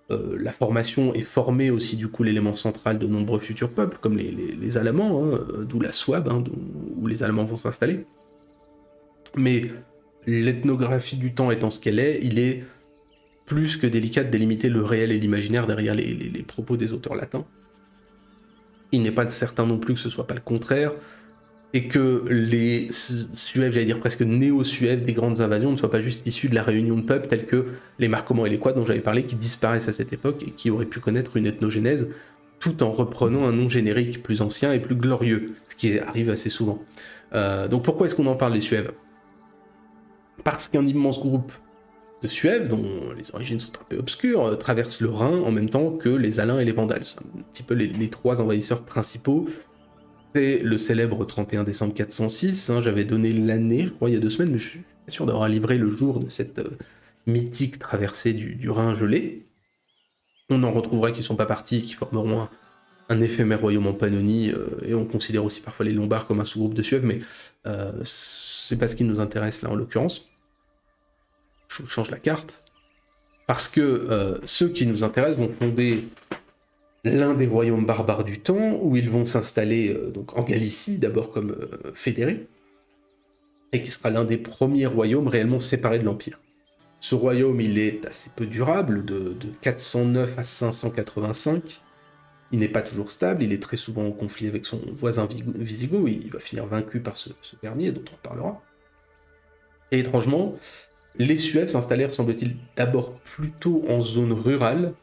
la formation et former aussi du coup l'élément central de nombreux futurs peuples, comme les Allemands, d'où la Souabe, où les Allemands vont s'installer. Mais l'ethnographie du temps étant ce qu'elle est, il est plus que délicat de délimiter le réel et l'imaginaire derrière les propos des auteurs latins. Il n'est pas certain non plus que ce soit pas le contraire, et que les Suèves, j'allais dire presque néo-Suèves des grandes invasions, ne soient pas juste issus de la réunion de peuples tels que les Marcomanns et les Quads dont j'avais parlé, qui disparaissent à cette époque et qui auraient pu connaître une ethnogénèse, tout en reprenant un nom générique plus ancien et plus glorieux, ce qui arrive assez souvent. Donc pourquoi est-ce qu'on en parle, les Suèves ? Parce qu'un immense groupe de Suève, dont les origines sont un peu obscures, traversent le Rhin en même temps que les Alains et les Vandales. C'est un petit peu les trois envahisseurs principaux. C'est le célèbre 31 décembre 406, hein, j'avais donné l'année, je crois, il y a 2 semaines, mais je suis pas sûr d'avoir livré le jour de cette mythique traversée du Rhin gelé. On en retrouvera qui sont pas partis, qui formeront un éphémère royaume en Pannonie, et on considère aussi parfois les Lombards comme un sous-groupe de Suève, mais c'est pas ce qui nous intéresse là en l'occurrence. Je vous change la carte. Parce que ceux qui nous intéressent vont fonder l'un des royaumes barbares du temps, où ils vont s'installer donc en Galicie, d'abord comme fédérés, et qui sera l'un des premiers royaumes réellement séparés de l'Empire. Ce royaume, il est assez peu durable, de 409 à 585. Il n'est pas toujours stable, il est très souvent en conflit avec son voisin wisigoth, il va finir vaincu par ce dernier, dont on reparlera. Et étrangement, les Suèves s'installèrent, semble-t-il, d'abord plutôt en zone rurale.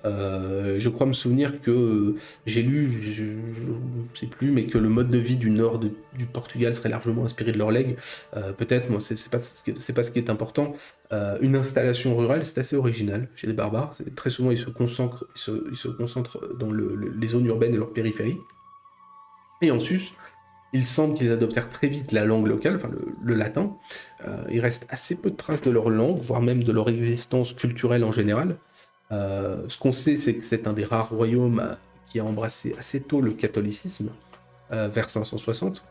Je crois me souvenir que j'ai lu, je ne sais plus, mais que le mode de vie du nord du Portugal serait largement inspiré de leur legs. Peut-être, moi, c'est pas ce qui est important. Une installation rurale, c'est assez original chez les barbares. Très souvent, ils se concentrent dans les zones urbaines et leurs périphéries. Et en sus, il semble qu'ils adoptèrent très vite la langue locale, enfin le latin. Il reste assez peu de traces de leur langue, voire même de leur existence culturelle en général. Ce qu'on sait, c'est que c'est un des rares royaumes qui a embrassé assez tôt le catholicisme, vers 560.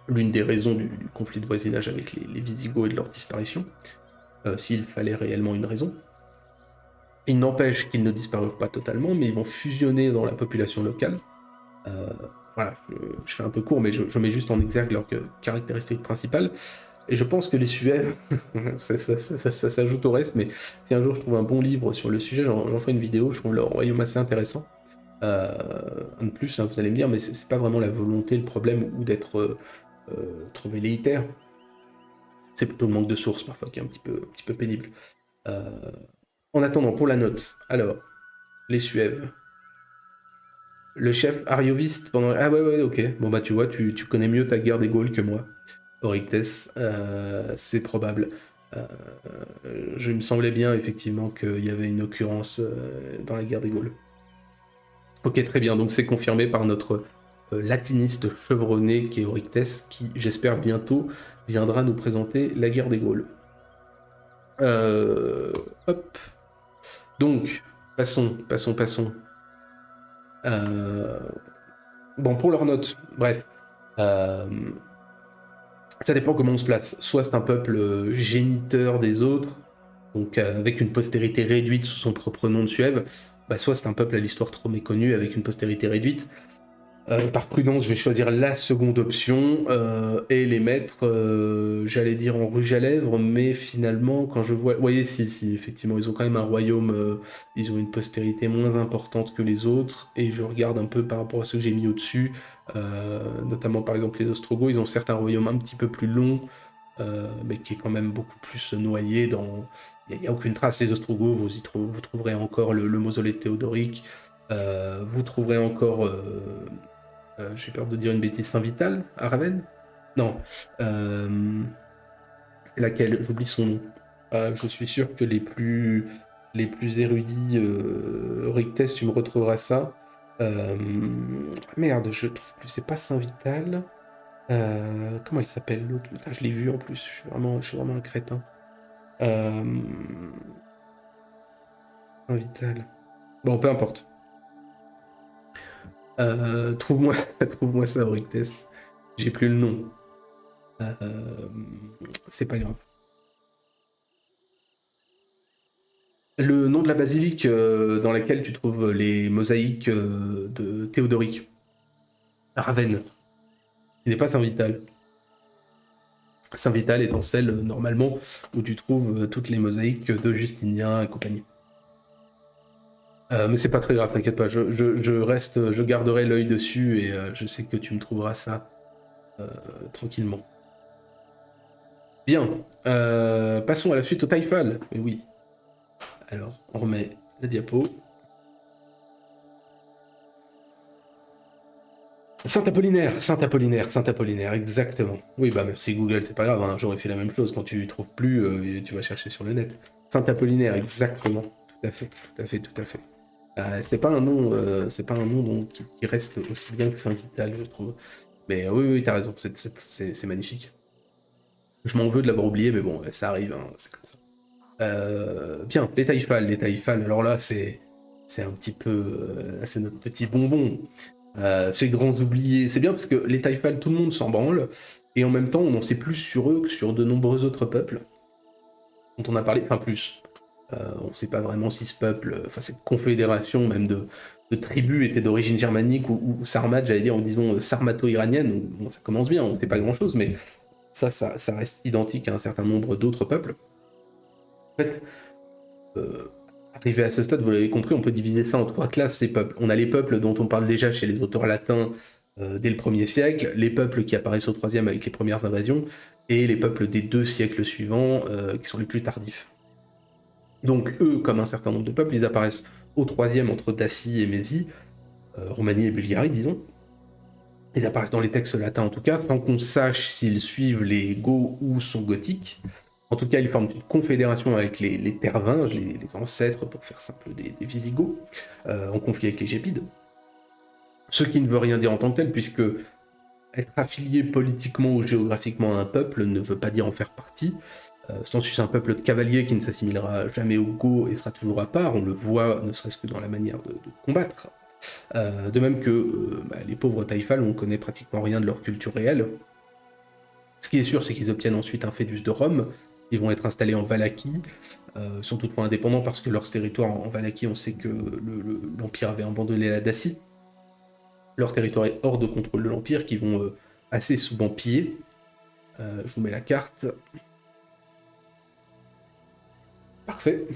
L'une des raisons du conflit de voisinage avec les Visigoths et de leur disparition, s'il fallait réellement une raison. Il n'empêche qu'ils ne disparurent pas totalement, mais ils vont fusionner dans la population locale. Voilà, je fais un peu court, mais je mets juste en exergue leurs caractéristiques principales. Et je pense que les Suèves, ça s'ajoute au reste, mais si un jour je trouve un bon livre sur le sujet, j'en ferai une vidéo, je trouve leur royaume assez intéressant. Un de plus, hein, vous allez me dire, mais c'est pas vraiment la volonté, le problème, ou d'être trop velléitaire. C'est plutôt le manque de sources, parfois, qui est un petit peu pénible. En attendant, pour la note, alors, les Suèves. Le chef arioviste pendant... Ah ouais, ok. Bon bah tu vois, tu connais mieux ta guerre des Gaules que moi. Oryctès, c'est probable. Euh, je me semblait bien effectivement qu'il y avait une occurrence dans la guerre des Gaules. Ok, très bien, donc c'est confirmé par notre latiniste chevronné qui est Oryctès, qui j'espère bientôt viendra nous présenter la guerre des Gaules. Euh, hop. Donc, passons. Bon, pour leurs notes, bref. Ça dépend comment on se place. Soit c'est un peuple géniteur des autres, donc avec une postérité réduite sous son propre nom de Suève, soit c'est un peuple à l'histoire trop méconnue avec une postérité réduite. Par prudence, je vais choisir la seconde option et les mettre, j'allais dire en rouge à lèvres, mais finalement, quand je vois... Vous voyez, si, effectivement, ils ont quand même un royaume, ils ont une postérité moins importante que les autres, et je regarde un peu par rapport à ceux que j'ai mis au-dessus, notamment par exemple les Ostrogoths, ils ont certes un royaume un petit peu plus long, mais qui est quand même beaucoup plus noyé dans... Il n'y a aucune trace, les Ostrogoths, vous trouverez encore le mausolée de Théodoric, vous trouverez encore... j'ai peur de dire une bêtise, Saint-Vital, à Ravenne. Non. C'est laquelle? J'oublie son nom. Je suis sûr que les plus érudits, Rictest, tu me retrouveras ça. Merde, je trouve plus. C'est pas Saint-Vital. Comment il s'appelle l'autre? Putain, je l'ai vu en plus. Je suis vraiment un crétin. Saint-Vital. Bon, peu importe. Trouve-moi trouve-moi ça, Rictest. J'ai plus le nom. C'est pas grave. Le nom de la basilique dans laquelle tu trouves les mosaïques de Théodoric, à Ravenne, il n'est pas Saint-Vital. Saint-Vital étant celle, normalement, où tu trouves toutes les mosaïques de Justinien et compagnie. Mais c'est pas très grave, t'inquiète pas, je garderai l'œil dessus et je sais que tu me trouveras ça tranquillement. Bien, passons à la suite au Taifal. Mais oui. Alors, on remet la diapo. Saint Apollinaire, Saint Apollinaire, exactement. Oui, bah merci Google, c'est pas grave, hein, j'aurais fait la même chose. Quand tu trouves plus, tu vas chercher sur le net. Saint Apollinaire, exactement. Tout à fait, tout à fait, tout à fait. C'est pas un nom qui reste aussi bien que Saint-Vital, je trouve. Mais oui, oui, t'as raison, c'est magnifique. Je m'en veux de l'avoir oublié, mais bon, ça arrive, hein, c'est comme ça. Bien, les Taïfal, alors là, c'est un petit peu... c'est notre petit bonbon. Ces grands oubliés, c'est bien parce que les Taïfal, tout le monde s'en branle, et en même temps, on en sait plus sur eux que sur de nombreux autres peuples, dont on a parlé, enfin plus. On ne sait pas vraiment si ce peuple, enfin cette confédération même de tribus était d'origine germanique ou sarmate, j'allais dire, en disant sarmato-iranienne, bon, ça commence bien, on ne sait pas grand-chose, mais ça reste identique à un certain nombre d'autres peuples. En fait, arrivé à ce stade, vous l'avez compris, on peut diviser ça en trois classes, ces peuples. On a les peuples dont on parle déjà chez les auteurs latins dès le 1er siècle, les peuples qui apparaissent au 3e avec les premières invasions, et les peuples des 2 siècles suivants, qui sont les plus tardifs. Donc eux, comme un certain nombre de peuples, ils apparaissent au 3e entre Dacie et Mésie, Roumanie et Bulgarie, disons. Ils apparaissent dans les textes latins en tout cas, sans qu'on sache s'ils suivent les Goths ou sont gothiques. En tout cas, ils forment une confédération avec les Tervinges, les ancêtres, pour faire simple, des Visigoths, en conflit avec les Gépides. Ce qui ne veut rien dire en tant que tel, puisque être affilié politiquement ou géographiquement à un peuple ne veut pas dire en faire partie. C'est un peuple de cavaliers qui ne s'assimilera jamais aux Goths et sera toujours à part, on le voit ne serait-ce que dans la manière de combattre. De même que les pauvres Taïfal, on connaît pratiquement rien de leur culture réelle. Ce qui est sûr, c'est qu'ils obtiennent ensuite un fédus de Rome, ils vont être installés en Valachie, sont toutefois indépendants parce que leur territoire en Valachie, on sait que l'Empire avait abandonné la Dacie. Leur territoire est hors de contrôle de l'Empire, qui vont assez souvent piller. Je vous mets la carte. Parfait.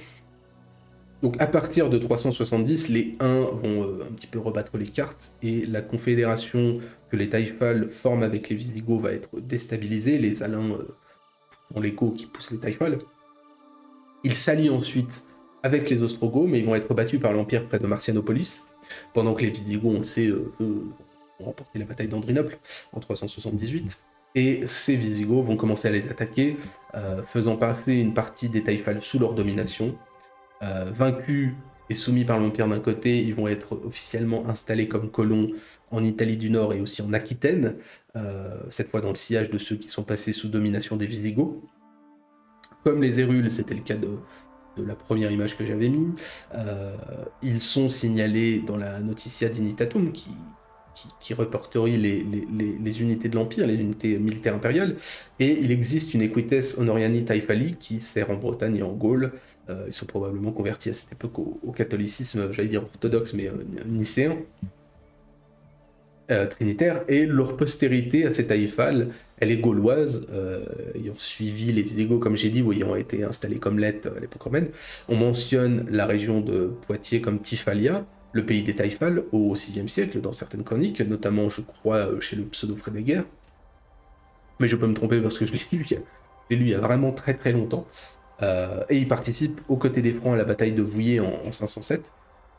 Donc à partir de 370, les Huns vont un petit peu rebattre les cartes, et la confédération que les Taïfal forment avec les Visigoths va être déstabilisée. Les Alains sont l'écho qui pousse les Taïfal. Ils s'allient ensuite avec les Ostrogoths, mais ils vont être battus par l'Empire près de Marcianopolis, pendant que les Visigoths, on le sait, ont remporté la bataille d'Andrinople en 378. Et ces Visigoths vont commencer à les attaquer, faisant passer une partie des Taïfal sous leur domination. Vaincus et soumis par l'Empire d'un côté, ils vont être officiellement installés comme colons en Italie du Nord et aussi en Aquitaine, cette fois dans le sillage de ceux qui sont passés sous domination des Visigoths. Comme les Hérules, c'était le cas de la première image que j'avais mis, ils sont signalés dans la Notitia Dignitatum qui reporterie les unités de l'Empire, les unités militaires impériales, et il existe une Equites Honoriani Taifali qui sert en Bretagne et en Gaule. Ils sont probablement convertis à cette époque au catholicisme, j'allais dire orthodoxe, mais nicéen, trinitaire, et leur postérité à ces Taïfal, elle est gauloise, ayant suivi les Visigoths, comme j'ai dit, ou ayant été installés comme Leth à l'époque romaine. On mentionne la région de Poitiers comme Tifalia, le pays des Taïfal, au VIe siècle, dans certaines chroniques, notamment, je crois, chez le pseudo-Frédéguerre. Mais je peux me tromper parce que je l'ai lu il y a vraiment très très longtemps. Et ils participent aux côtés des Francs à la bataille de Vouillé en 507.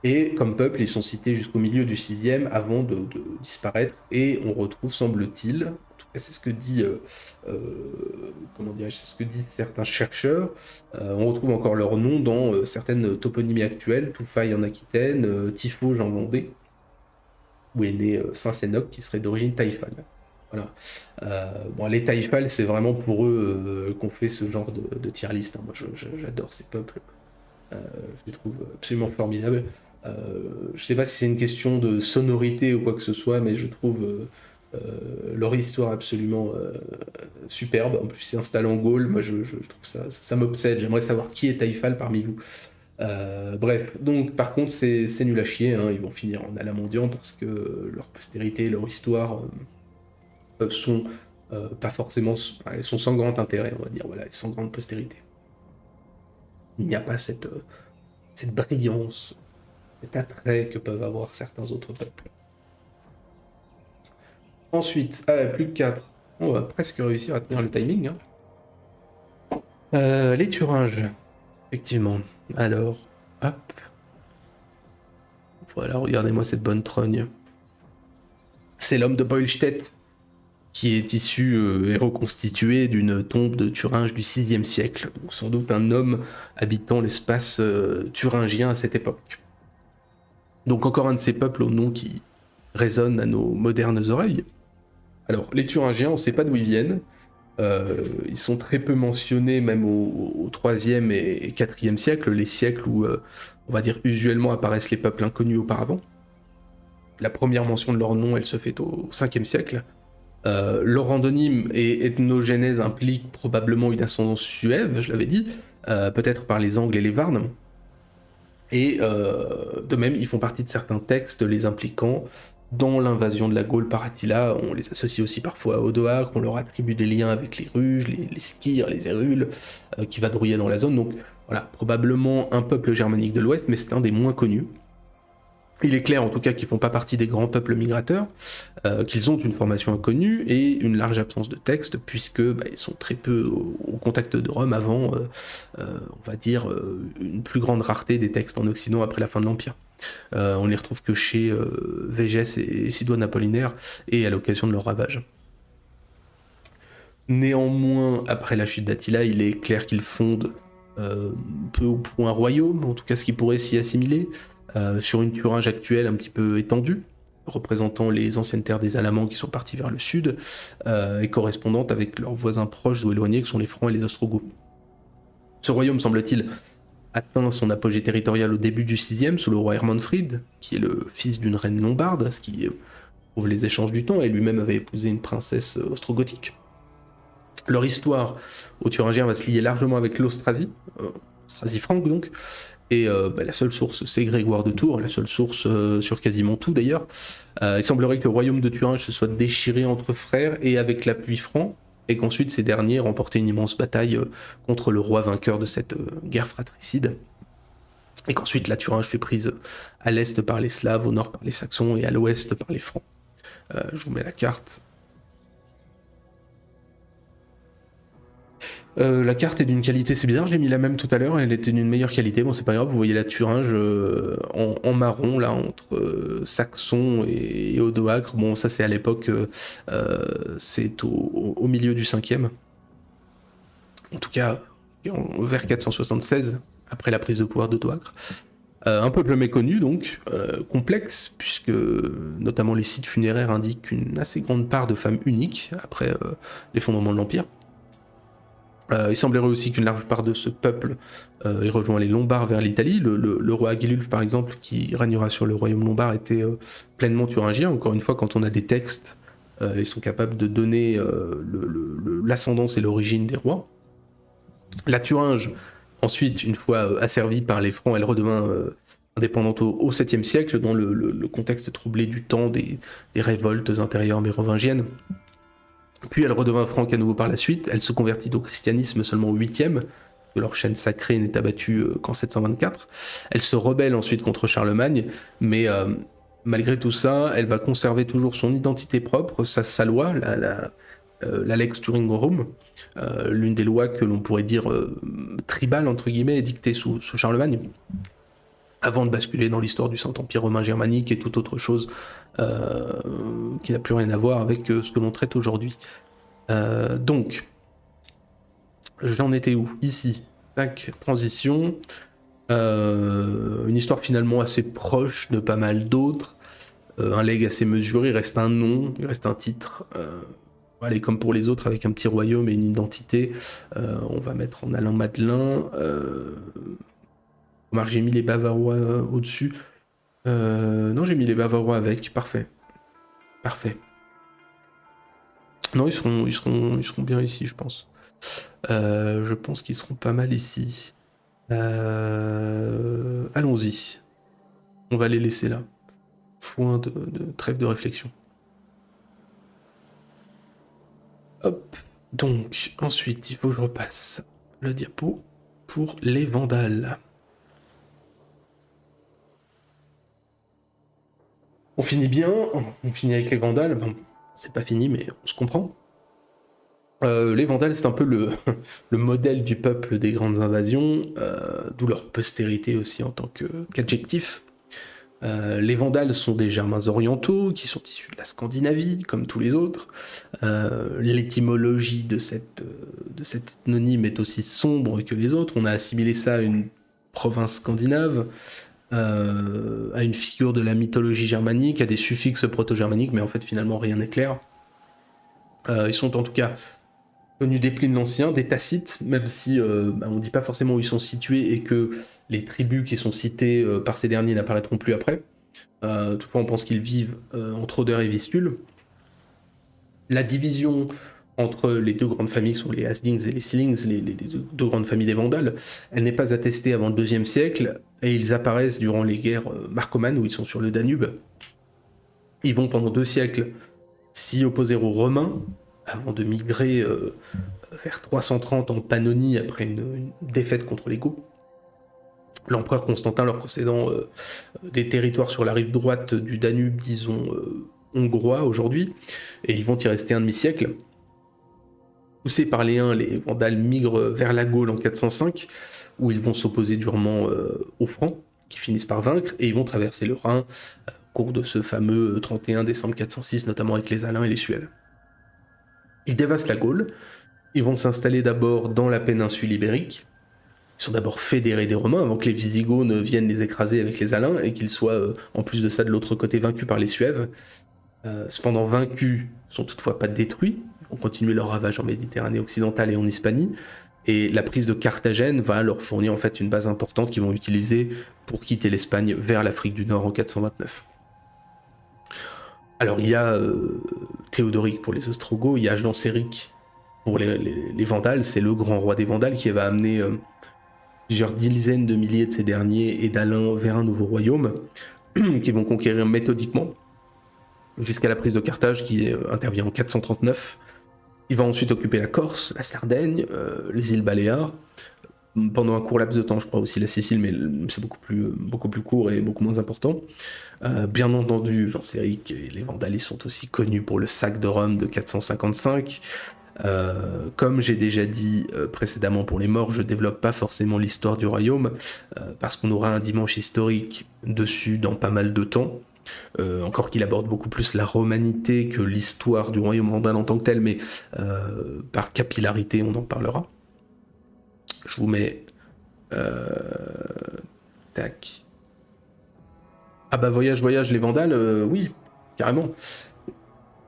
Et comme peuple, ils sont cités jusqu'au milieu du 6e avant de disparaître. Et on retrouve, semble-t-il, en tout cas c'est ce que dit, c'est ce que disent certains chercheurs, on retrouve encore leur nom dans certaines toponymies actuelles, Toufaille en Aquitaine, Tifauge en Vendée, où est né Saint-Sénoc, qui serait d'origine taïfale. Voilà. Les Taïfal, c'est vraiment pour eux qu'on fait ce genre de tier list. Hein. Moi, j'adore ces peuples. Je les trouve absolument formidables. Je sais pas si c'est une question de sonorité ou quoi que ce soit, mais je trouve leur histoire absolument superbe. En plus, ils s'installent en Gaule. Moi, je trouve ça m'obsède. J'aimerais savoir qui est Taïfal parmi vous. Bref, donc par contre, c'est nul à chier. Hein. Ils vont finir en Alamendian parce que leur postérité, leur histoire sont pas forcément, elles sont sans grand intérêt, on va dire, voilà, sans grande postérité. Il n'y a pas cette brillance, cet attrait que peuvent avoir certains autres peuples. Ensuite, plus que 4. On va presque réussir à tenir le timing. Hein. Les Thuringes, effectivement. Alors, hop. Voilà, regardez-moi cette bonne trogne. C'est l'homme de Beulstedt qui est issu et reconstitué d'une tombe de Thuringe du 6e siècle, donc sans doute un homme habitant l'espace thuringien à cette époque. Donc encore un de ces peuples au nom qui résonne à nos modernes oreilles. Alors les Thuringiens, on ne sait pas d'où ils viennent, ils sont très peu mentionnés même au 3e et 4e siècle, les siècles où on va dire usuellement apparaissent les peuples inconnus auparavant. La première mention de leur nom, elle se fait au 5e siècle. Leur endonyme et ethnogénèse impliquent probablement une ascendance suève, je l'avais dit, peut-être par les Angles et les Varnes. Et de même, ils font partie de certains textes les impliquant dans l'invasion de la Gaule par Attila. On les associe aussi parfois à Odoacre, on leur attribue des liens avec les Ruges, les Skyres, les Hérules, qui vadrouillaient dans la zone. Donc voilà, probablement un peuple germanique de l'Ouest, mais c'est un des moins connus. Il est clair en tout cas qu'ils font pas partie des grands peuples migrateurs, qu'ils ont une formation inconnue et une large absence de texte, puisque ils sont très peu au contact de Rome avant, on va dire, une plus grande rareté des textes en Occident après la fin de l'Empire. On les retrouve que chez Végès et Sidoine Apollinaire, et à l'occasion de leur ravage. Néanmoins, après la chute d'Attila, il est clair qu'ils fondent peu ou prou un royaume, en tout cas ce qui pourrait s'y assimiler, sur une Thuringe actuelle un petit peu étendue, représentant les anciennes terres des Alamans qui sont partis vers le sud, et correspondante avec leurs voisins proches ou éloignés que sont les Francs et les Ostrogoths. Ce royaume, semble-t-il, atteint son apogée territorial au début du 6e sous le roi Hermanfrid, qui est le fils d'une reine lombarde, ce qui prouve les échanges du temps, et lui-même avait épousé une princesse ostrogothique. Leur histoire aux Thuringiens va se lier largement avec l'Austrasie, Austrasie franque donc, et la seule source, c'est Grégoire de Tours, la seule source sur quasiment tout d'ailleurs. Il semblerait que le royaume de Thuringe se soit déchiré entre frères et avec l'appui franc, et qu'ensuite ces derniers remportaient une immense bataille contre le roi vainqueur de cette guerre fratricide. Et qu'ensuite la Thuringe fait prise à l'est par les Slaves, au nord par les Saxons et à l'ouest par les Francs. Je vous mets la carte. La carte est d'une qualité, c'est bizarre, j'ai mis la même tout à l'heure, elle était d'une meilleure qualité, bon c'est pas grave, vous voyez la Thuringe en marron là, entre Saxon et Odoacre, bon ça c'est à l'époque, c'est au milieu du 5e, en tout cas vers 476, après la prise de pouvoir d'Odoacre. Un peuple méconnu donc, complexe, puisque notamment les sites funéraires indiquent une assez grande part de femmes uniques après l'effondrement de l'Empire. Il semblerait aussi qu'une large part de ce peuple ait rejoint les Lombards vers l'Italie. Le roi Agilulf, par exemple, qui régnera sur le royaume lombard, était pleinement thuringien. Encore une fois, quand on a des textes, ils sont capables de donner l'ascendance et l'origine des rois. La Thuringe, ensuite, une fois asservie par les Francs, elle redevint indépendante au 7e siècle, dans le contexte troublé du temps des révoltes intérieures mérovingiennes. Puis elle redevint franque à nouveau par la suite, elle se convertit au christianisme seulement au 8e, que leur chaîne sacrée n'est abattue qu'en 724. Elle se rebelle ensuite contre Charlemagne, mais malgré tout ça, elle va conserver toujours son identité propre, sa loi, la Lex Thuringorum, l'une des lois que l'on pourrait dire tribales, entre guillemets, dictées sous Charlemagne, avant de basculer dans l'histoire du Saint-Empire romain germanique et toute autre chose qui n'a plus rien à voir avec ce que l'on traite aujourd'hui. Donc, j'en étais où ? Ici. Tac, transition. Une histoire finalement assez proche de pas mal d'autres. Un legs assez mesuré, il reste un nom, il reste un titre. Allez, comme pour les autres, avec un petit royaume et une identité. On va mettre en Alain Madelin. Remarque, j'ai mis les Bavarois au-dessus. Non, j'ai mis les Bavarois avec. Parfait. Parfait. Non, ils seront bien ici, je pense. Je pense qu'ils seront pas mal ici. Allons-y. On va les laisser là. Point de trêve de réflexion. Hop. Donc, ensuite, il faut que je repasse le diapo pour les Vandales. On finit bien, on finit avec les Vandales. Bon, c'est pas fini, mais on se comprend. Les Vandales, c'est un peu le modèle du peuple des grandes invasions, d'où leur postérité aussi en tant qu'adjectif. Les Vandales sont des Germains orientaux qui sont issus de la Scandinavie, comme tous les autres. L'étymologie de cet ethnonyme est aussi sombre que les autres. On a assimilé ça à une province scandinave, à une figure de la mythologie germanique, à des suffixes proto-germaniques, mais en fait finalement rien n'est clair. Ils sont en tout cas connus des Pline l'Ancien, des Tacites, même si on ne dit pas forcément où ils sont situés et que les tribus qui sont citées par ces derniers n'apparaîtront plus après. Toutefois, on pense qu'ils vivent entre Oder et Vistule. La division entre les deux grandes familles sont les Hasdings et les Silings, les deux grandes familles des Vandales. Elle n'est pas attestée avant le IIe siècle, et ils apparaissent durant les guerres marcomanes, où ils sont sur le Danube. Ils vont pendant 2 siècles s'y opposer aux Romains, avant de migrer vers 330 en Pannonie, après une défaite contre les Goths. L'empereur Constantin leur concédant des territoires sur la rive droite du Danube, disons hongrois aujourd'hui, et ils vont y rester un demi-siècle. Poussés par les Huns, les Vandales migrent vers la Gaule en 405, où ils vont s'opposer durement aux Francs, qui finissent par vaincre, et ils vont traverser le Rhin au cours de ce fameux 31 décembre 406, notamment avec les Alains et les Suèves. Ils dévastent la Gaule, ils vont s'installer d'abord dans la péninsule ibérique. Ils sont d'abord fédérés des Romains avant que les Visigoths ne viennent les écraser avec les Alains et qu'ils soient, en plus de ça, de l'autre côté, vaincus par les Suèves. Cependant, vaincus, ils sont toutefois pas détruits. Ils vont continuer leur ravage en Méditerranée occidentale et en Hispanie. Et la prise de Carthagène va leur fournir en fait une base importante qu'ils vont utiliser pour quitter l'Espagne vers l'Afrique du Nord en 429. Alors il y a Théodoric pour les Ostrogoths, il y a Genséric pour les Vandales, c'est le grand roi des Vandales qui va amener plusieurs dizaines de milliers de ces derniers et d'Alains vers un nouveau royaume, qui vont conquérir méthodiquement, jusqu'à la prise de Carthage qui intervient en 439. Il va ensuite occuper la Corse, la Sardaigne, les îles Baléares, pendant un court laps de temps, je crois aussi la Sicile, mais c'est beaucoup plus court et beaucoup moins important. Bien entendu, Genséric et les Vandales ils sont aussi connus pour le sac de Rome de 455. Comme j'ai déjà dit précédemment pour les morts, je développe pas forcément l'histoire du royaume, parce qu'on aura un dimanche historique dessus dans pas mal de temps. Encore qu'il aborde beaucoup plus la romanité que l'histoire du royaume vandal en tant que tel, mais par capillarité on en parlera. Je vous mets... tac. Ah bah voyage, les Vandales, oui, carrément.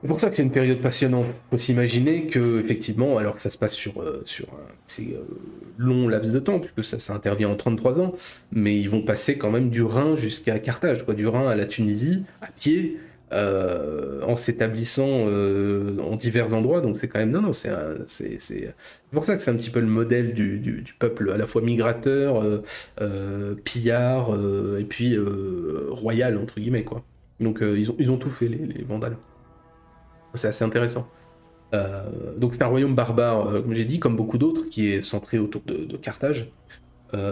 C'est pour ça que c'est une période passionnante. Il faut s'imaginer que, effectivement, alors que ça se passe sur un assez long laps de temps, puisque ça intervient en 33 ans, mais ils vont passer quand même du Rhin jusqu'à Carthage, quoi, du Rhin à la Tunisie, à pied, en s'établissant en divers endroits. Donc c'est quand même... Non, c'est pour ça que c'est un petit peu le modèle du peuple à la fois migrateur, pillard, et puis royal, entre guillemets, quoi. Donc ils ont tout fait, les Vandales. C'est assez intéressant. Donc c'est un royaume barbare, comme j'ai dit, comme beaucoup d'autres, qui est centré autour de Carthage,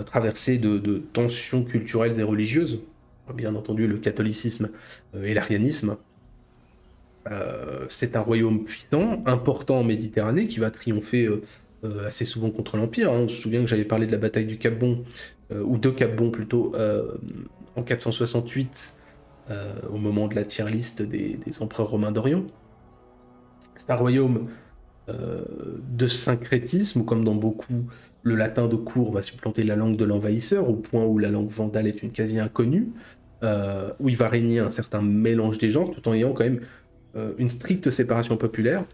traversé de tensions culturelles et religieuses, bien entendu le catholicisme et l'arianisme. C'est un royaume puissant, important en Méditerranée, qui va triompher assez souvent contre l'Empire. On se souvient que j'avais parlé de la bataille du Cap Bon, ou de Cap Bon plutôt, en 468, au moment de la tier list des empereurs romains d'Orient. C'est un royaume de syncrétisme, où comme dans beaucoup, le latin de cour va supplanter la langue de l'envahisseur, au point où la langue vandale est une quasi inconnue, où il va régner un certain mélange des genres, tout en ayant quand même une stricte séparation populaire,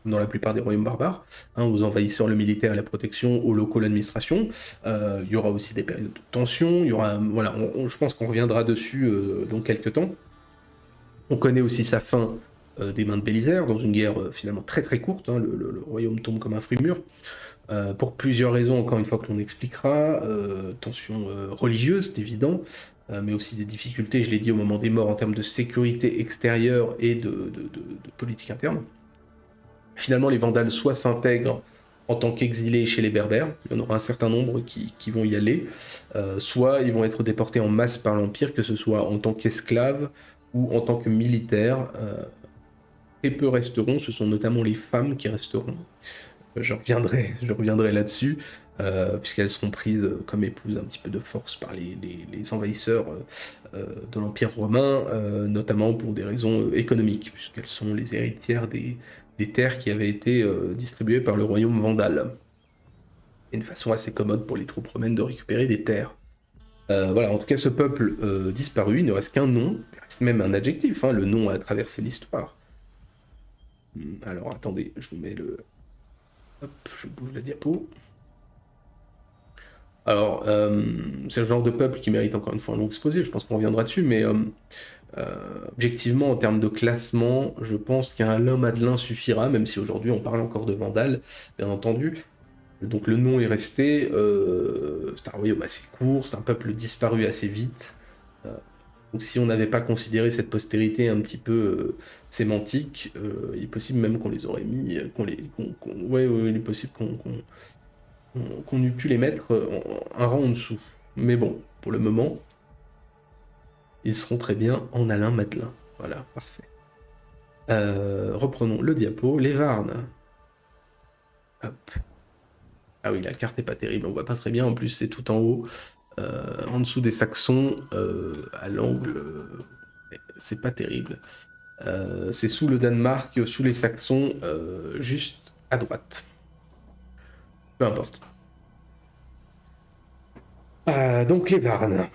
dans la plupart des royaumes barbares, aux envahisseurs le militaire et la protection, aux locaux l'administration. Il y aura aussi des périodes de tension, il y aura, voilà, je pense qu'on reviendra dessus dans quelques temps. On connaît aussi sa fin des mains de Bélisaire, dans une guerre finalement très très courte, le royaume tombe comme un fruit mûr, pour plusieurs raisons, encore une fois, que l'on expliquera, tensions religieuses, c'est évident, mais aussi des difficultés, je l'ai dit, au moment des morts, en termes de sécurité extérieure et de politique interne. Finalement, les Vandales soit s'intègrent en tant qu'exilés chez les Berbères, il y en aura un certain nombre qui vont y aller, soit ils vont être déportés en masse par l'Empire, que ce soit en tant qu'esclaves ou en tant que militaires. Très peu resteront, ce sont notamment les femmes qui resteront. je reviendrai là-dessus, puisqu'elles seront prises comme épouses un petit peu de force par les envahisseurs de l'Empire romain, notamment pour des raisons économiques, puisqu'elles sont les héritières des terres qui avaient été distribuées par le royaume vandale. C'est une façon assez commode pour les troupes romaines de récupérer des terres. Voilà, en tout cas, ce peuple disparu, il ne reste qu'un nom, il reste même un adjectif, hein, le nom a traversé l'histoire. Alors attendez, je vous mets le... Hop, je bouge la diapo. Alors, c'est le genre de peuple qui mérite encore une fois un long exposé, je pense qu'on reviendra dessus, mais objectivement, en termes de classement, je pense qu'un Madelin suffira, même si aujourd'hui on parle encore de Vandale, bien entendu. Donc le nom est resté, c'est un royaume assez court, c'est un peuple disparu assez vite. Donc si on n'avait pas considéré cette postérité un petit peu sémantique, il est possible même qu'on les aurait mis, ouais, il est possible qu'on eût pu les mettre un rang en dessous. Mais bon, pour le moment, ils seront très bien en Alain Madelin. Voilà, parfait. Reprenons le diapo. Les Varnes. Hop. Ah oui, la carte est pas terrible, on voit pas très bien, en plus c'est tout en haut. En dessous des Saxons, à l'angle, c'est pas terrible. C'est sous le Danemark, sous les Saxons, juste à droite. Peu importe. Donc les Varnes.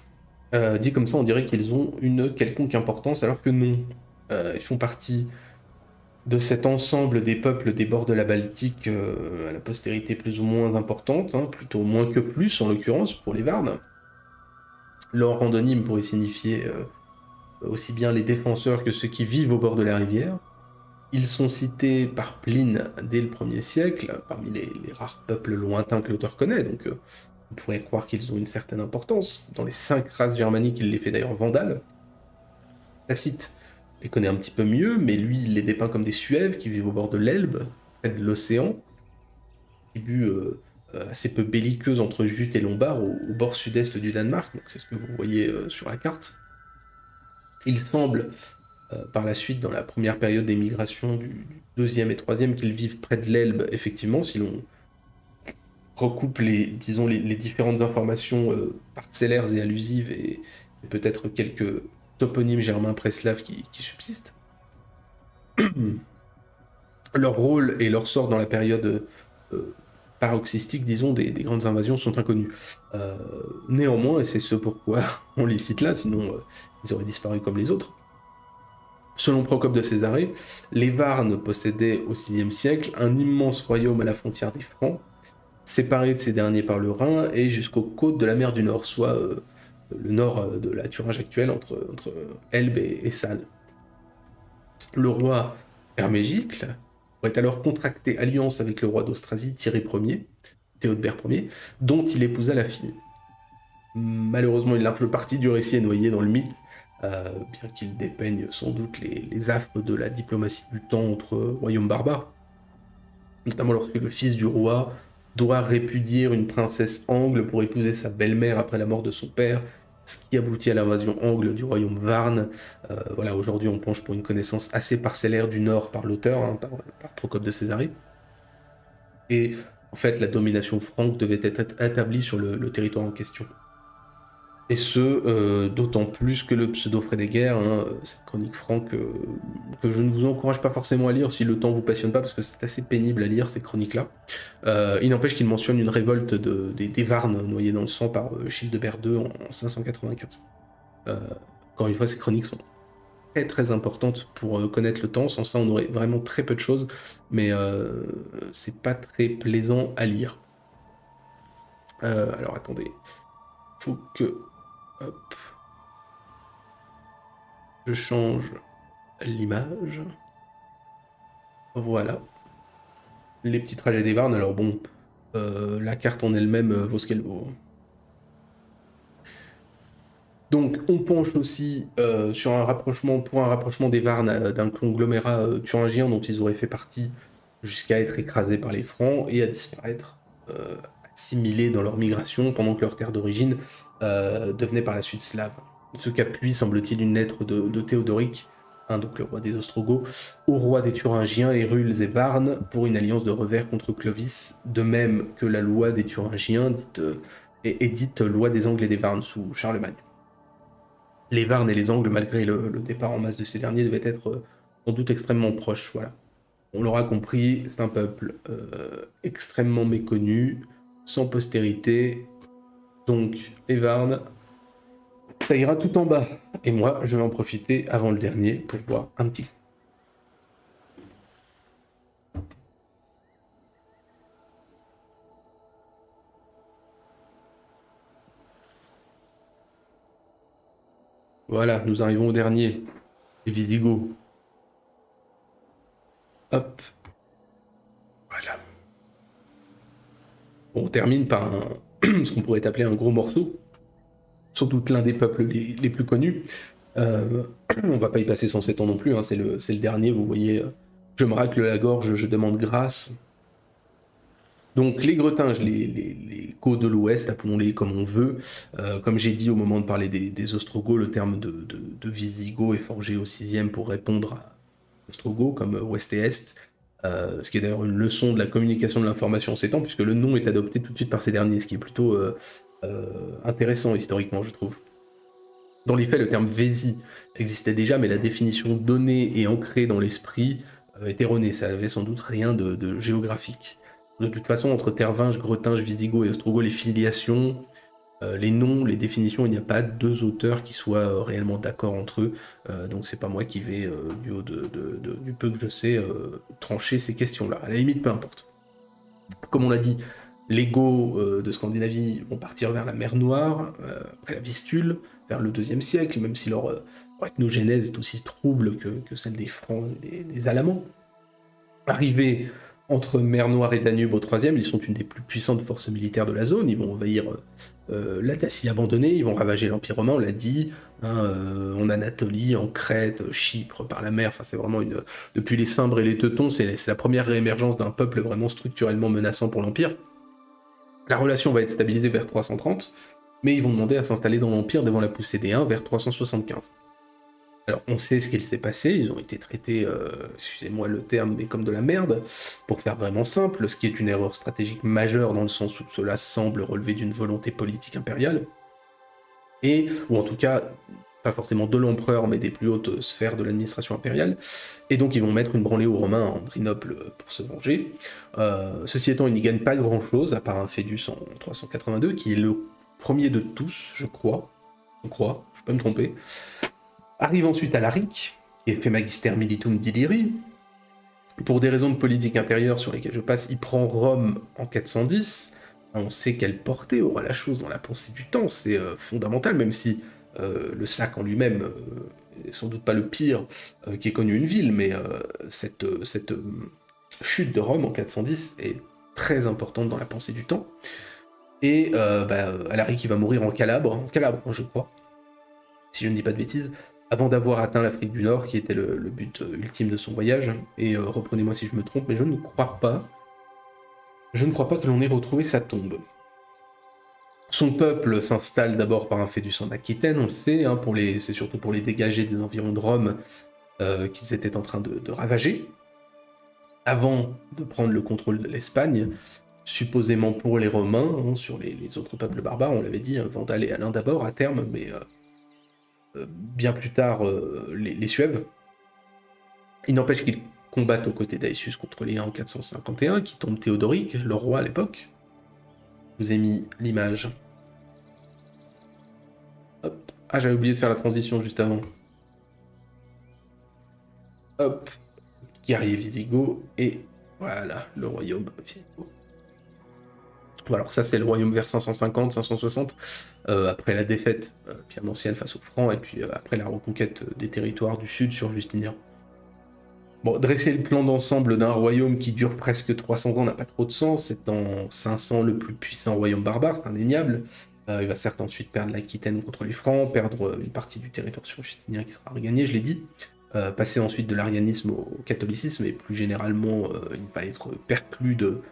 Dit comme ça, on dirait qu'ils ont une quelconque importance, alors que non. Ils font partie de cet ensemble des peuples des bords de la Baltique à la postérité plus ou moins importante, hein, plutôt moins que plus en l'occurrence pour les Varnes. Leur endonyme pourrait signifier aussi bien les défenseurs que ceux qui vivent au bord de la rivière. Ils sont cités par Pline dès le 1er siècle, parmi les rares peuples lointains que l'auteur connaît, donc on pourrait croire qu'ils ont une certaine importance. Dans les 5 races germaniques, il les fait d'ailleurs vandales. Tacite les connaît un petit peu mieux, mais lui, il les dépeint comme des Suèves qui vivent au bord de l'Elbe, près de l'océan, tribu assez peu belliqueuse entre Jutes et Lombards, au bord sud-est du Danemark, donc c'est ce que vous voyez sur la carte. Il semble, par la suite, dans la première période des migrations du 2e et 3e, qu'ils vivent près de l'Elbe, effectivement, si l'on recoupe disons, les différentes informations parcellaires et allusives, et peut-être quelques toponymes germains préslaves qui subsistent. Leur rôle et leur sort dans la période paroxystique, disons, des grandes invasions sont inconnus. Néanmoins, et c'est ce pourquoi on les cite là, sinon ils auraient disparu comme les autres, selon Procope de Césarée, les Varnes possédaient au VIe siècle un immense royaume à la frontière des Francs, séparé de ces derniers par le Rhin et jusqu'aux côtes de la mer du Nord, soit le nord de la Thuringe actuelle, entre Elbe et Salles. Le roi Hermégicle aurait alors contracté alliance avec le roi d'Austrasie Thierry Ier, Théodebert Ier, dont il épousa la fille. Malheureusement, une large partie du récit est noyée dans le mythe, bien qu'il dépeigne sans doute les affres de la diplomatie du temps entre royaumes barbares, notamment lorsque le fils du roi doit répudier une princesse angle pour épouser sa belle-mère après la mort de son père, ce qui aboutit à l'invasion angle du royaume Varne. Voilà, aujourd'hui on penche pour une connaissance assez parcellaire du Nord par l'auteur, hein, par Procope de Césarée. Et en fait, la domination franque devait être établie sur le territoire en question. Et ce, d'autant plus que le pseudo-Frédéguerre, hein, cette chronique franque que je ne vous encourage pas forcément à lire si le temps vous passionne pas, parce que c'est assez pénible à lire ces chroniques-là. Il n'empêche qu'il mentionne une révolte des Varnes noyées dans le sang par Childebert II en 595. Encore une fois, ces chroniques sont très très importantes pour connaître le temps. Sans ça, on aurait vraiment très peu de choses, mais c'est pas très plaisant à lire. Alors attendez, faut que... Hop. Je change l'image. Voilà. Les petits trajets des Varnes, alors bon, la carte en elle-même vaut ce qu'elle vaut. Donc on penche aussi sur un rapprochement des Varnes d'un conglomérat thuringien dont ils auraient fait partie jusqu'à être écrasés par les Francs et à disparaître, assimilés dans leur migration pendant que leur terre d'origine devenait par la suite slave. Ce qu'appuie, semble-t-il, une lettre de Théodoric donc le roi des Ostrogoths, au roi des Thuringiens, Hérules et Varnes, pour une alliance de revers contre Clovis, de même que la loi des Thuringiens est dite loi des Angles et des Varnes sous Charlemagne. Les Varnes et les Angles, malgré le départ en masse de ces derniers, devaient être sans doute extrêmement proches. Voilà. On l'aura compris, c'est un peuple extrêmement méconnu, sans postérité. Donc, les Varnes, ça ira tout en bas. Et moi, je vais en profiter avant le dernier pour boire un petit coup. Voilà, nous arrivons au dernier. Les Visigoths. Hop. Voilà. On termine par ce qu'on pourrait appeler un gros morceau. Sans doute l'un des peuples les plus connus. On va pas y passer 107 ans non plus, hein, c'est le dernier, vous voyez. Je me racle la gorge, je demande grâce. Donc les Gretinges, les Goths de l'Ouest, appelons-les comme on veut. Comme j'ai dit au moment de parler des Ostrogoths, le terme de Visigoth est forgé au 6e pour répondre à Ostrogoths comme Ouest et Est. Ce qui est d'ailleurs une leçon de la communication de l'information en ces temps, puisque le nom est adopté tout de suite par ces derniers, ce qui est plutôt intéressant historiquement, je trouve. Dans les faits, le terme Vési existait déjà, mais la définition donnée et ancrée dans l'esprit est erronée. Ça avait sans doute rien de géographique. De toute façon, entre Tervinges, Gretinges, Visigoths et Ostrogoths, les filiations, les noms, les définitions, il n'y a pas deux auteurs qui soient réellement d'accord entre eux. Donc c'est pas moi qui vais, du haut du peu que je sais, trancher ces questions-là. À la limite, peu importe. Comme on l'a dit, les Goths de Scandinavie vont partir vers la mer Noire, après la Vistule, vers le IIe siècle, même si leur ethnogénèse est aussi trouble que celle des Francs et des Alamans. Arrivés entre mer Noire et Danube au IIIe, ils sont une des plus puissantes forces militaires de la zone, ils vont envahir la Dacie abandonnée, ils vont ravager l'Empire romain, on l'a dit, en Anatolie, en Crète, Chypre, par la mer, enfin c'est vraiment une... Depuis les Cimbres et les Teutons, c'est la première réémergence d'un peuple vraiment structurellement menaçant pour l'Empire. La relation va être stabilisée vers 330, mais ils vont demander à s'installer dans l'Empire devant la poussée des Huns vers 375. Alors on sait ce qu'il s'est passé, ils ont été traités, excusez-moi le terme, mais comme de la merde, pour faire vraiment simple, ce qui est une erreur stratégique majeure dans le sens où cela semble relever d'une volonté politique impériale, ou en tout cas, pas forcément de l'empereur, mais des plus hautes sphères de l'administration impériale, et donc ils vont mettre une branlée aux Romains à Andrinople pour se venger. Ceci étant, ils n'y gagnent pas grand-chose, à part un Fédus en 382, qui est le premier de tous, je crois, je peux me tromper. Arrive ensuite Alaric, qui est fait Magister Militum d'Illyrie. Pour des raisons de politique intérieure sur lesquelles je passe, il prend Rome en 410. On sait quelle portée aura la chose dans la pensée du temps, c'est fondamental, même si le sac en lui-même est sans doute pas le pire qui ait connu une ville, mais cette chute de Rome en 410 est très importante dans la pensée du temps. Et Alaric qui va mourir en Calabre, je crois, si je ne dis pas de bêtises, avant d'avoir atteint l'Afrique du Nord, qui était le but ultime de son voyage. Et reprenez-moi si je me trompe, mais je ne crois pas que l'on ait retrouvé sa tombe. Son peuple s'installe d'abord par un Fédus en Aquitaine, on le sait, hein, c'est surtout pour les dégager des environs de Rome qu'ils étaient en train de ravager, avant de prendre le contrôle de l'Espagne, supposément pour les Romains, hein, sur les autres peuples barbares, on l'avait dit, hein, Vandales et Alain d'abord à terme, mais bien plus tard les Suèves. Il n'empêche qu'ils combattent aux côtés d'Aetius contre les Huns en 451, qui tombe Théodoric, leur roi à l'époque. Je vous ai mis l'image. Hop. Ah, j'avais oublié de faire la transition juste avant. Hop. Guerrier Visigoth, et voilà, le royaume Visigoth. Voilà, alors ça c'est le royaume vers 550, 560, après la défaite bien ancienne face aux Francs, et puis après la reconquête des territoires du sud sur Justinien. Bon, dresser le plan d'ensemble d'un royaume qui dure presque 300 ans n'a pas trop de sens, c'est en 500 le plus puissant royaume barbare, c'est indéniable. Il va certes ensuite perdre l'Aquitaine contre les Francs, perdre une partie du territoire sur Justinien qui sera regagné, je l'ai dit, passer ensuite de l'arianisme au catholicisme, et plus généralement, il va être perclus de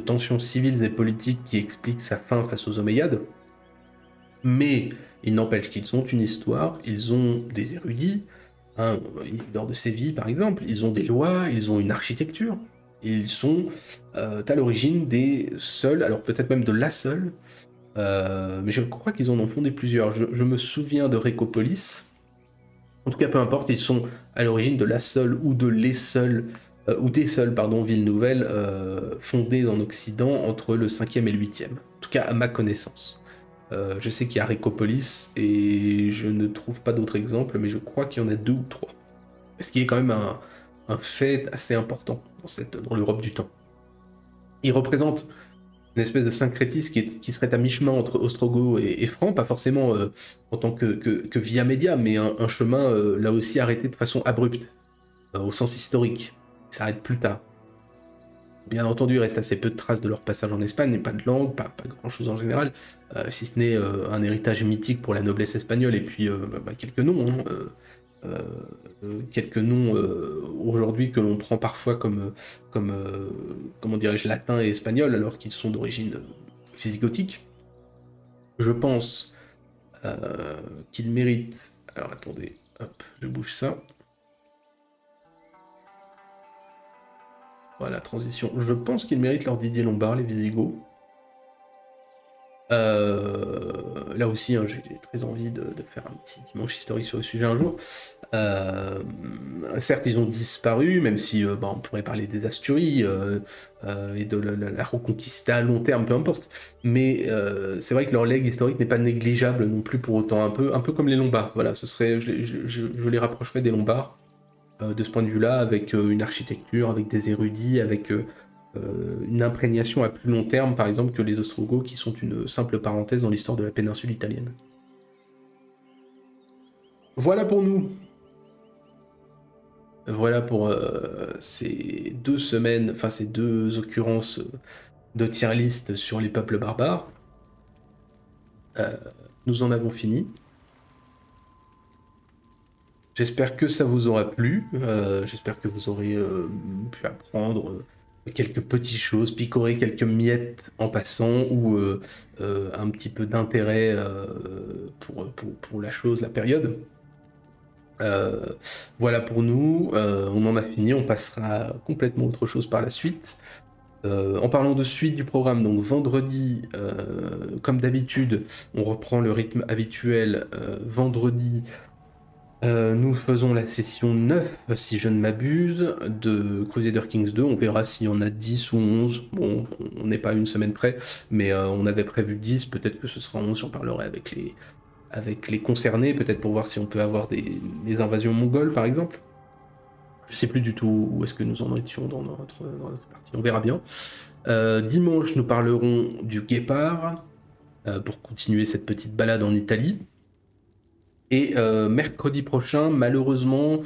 tensions civiles et politiques qui expliquent sa fin face aux Omeyyades. Mais il n'empêche qu'ils ont une histoire, ils ont des érudits, Hein, Isidore de Séville, par exemple, ils ont des lois, ils ont une architecture, et ils sont à l'origine des seuls, alors peut-être même de la seule, mais je crois qu'ils en ont fondé plusieurs. Je me souviens de Récopolis. En tout cas, peu importe, ils sont à l'origine de la seule ou de les seules, ou des seules, pardon, villes nouvelles fondées en Occident entre le 5e et le 8e. En tout cas, à ma connaissance. Je sais qu'il y a Récopolis et je ne trouve pas d'autres exemples, mais je crois qu'il y en a 2 ou 3. Ce qui est quand même un fait assez important dans l'Europe du temps. Il représente une espèce de syncrétisme qui serait à mi-chemin entre Ostrogoth et Franc, pas forcément en tant que via média, mais un chemin là aussi arrêté de façon abrupte, au sens historique. Il s'arrête plus tard. Bien entendu, il reste assez peu de traces de leur passage en Espagne, pas de langue, pas grand-chose en général, si ce n'est un héritage mythique pour la noblesse espagnole, et puis quelques noms, hein, quelques noms aujourd'hui que l'on prend parfois comme comment dirais-je, latin et espagnol, alors qu'ils sont d'origine visigothique. Je pense qu'ils méritent... Alors attendez, hop, je bouge ça. Voilà, transition. Je pense qu'ils méritent leur Didier Lombard, les Visigoths. Là aussi, hein, j'ai très envie de faire un petit dimanche historique sur le sujet un jour. Certes, ils ont disparu, même si on pourrait parler des Asturies et de la Reconquista à long terme, peu importe. Mais c'est vrai que leur legs historique n'est pas négligeable non plus pour autant, un peu comme les Lombards. Voilà, ce serait, je les rapprocherais des Lombards de ce point de vue-là, avec une architecture, avec des érudits, avec une imprégnation à plus long terme, par exemple, que les Ostrogoths, qui sont une simple parenthèse dans l'histoire de la péninsule italienne. Voilà pour nous. Voilà pour ces 2 semaines, enfin ces 2 occurrences de tier list sur les peuples barbares. Nous en avons fini. J'espère que ça vous aura plu, j'espère que vous aurez pu apprendre quelques petites choses, picorer quelques miettes en passant, ou un petit peu d'intérêt pour la chose, la période. Voilà pour nous, on en a fini, on passera à complètement autre chose par la suite. En parlant de suite du programme, donc vendredi, comme d'habitude, on reprend le rythme habituel. Vendredi, nous faisons la session 9, si je ne m'abuse, de Crusader Kings 2. On verra s'il y en a 10 ou 11. Bon, on n'est pas à une semaine près, mais on avait prévu 10. Peut-être que ce sera 11. J'en parlerai avec les concernés, peut-être pour voir si on peut avoir des invasions mongoles, par exemple. Je sais plus du tout où est-ce que nous en étions dans notre partie. On verra bien. Dimanche, nous parlerons du Guépard, pour continuer cette petite balade en Italie. Et mercredi prochain, malheureusement,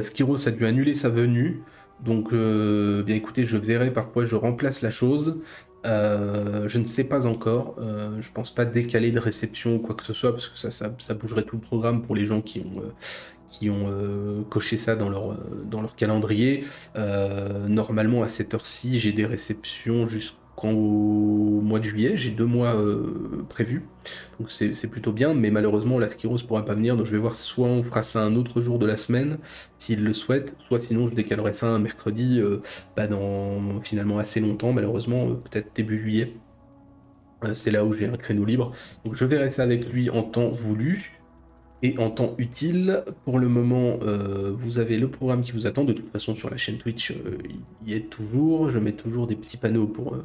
Skiros a dû annuler sa venue. Donc, bien écoutez, je verrai par quoi je remplace la chose. Je ne sais pas encore. Je pense pas décaler de réception ou quoi que ce soit, parce que ça bougerait tout le programme pour les gens qui ont coché ça dans leur calendrier. Normalement, à cette heure-ci, j'ai des réceptions jusqu'au mois de juillet. J'ai 2 mois prévus, donc c'est plutôt bien, mais malheureusement, la Skiros pourra pas venir, donc je vais voir, soit on fera ça un autre jour de la semaine, s'il le souhaite, soit sinon je décalerai ça un mercredi, dans finalement assez longtemps, malheureusement, peut-être début juillet. C'est là où j'ai un créneau libre, donc je verrai ça avec lui en temps voulu. Et en temps utile, pour le moment, vous avez le programme qui vous attend. De toute façon, sur la chaîne Twitch, il y est toujours. Je mets toujours des petits panneaux pour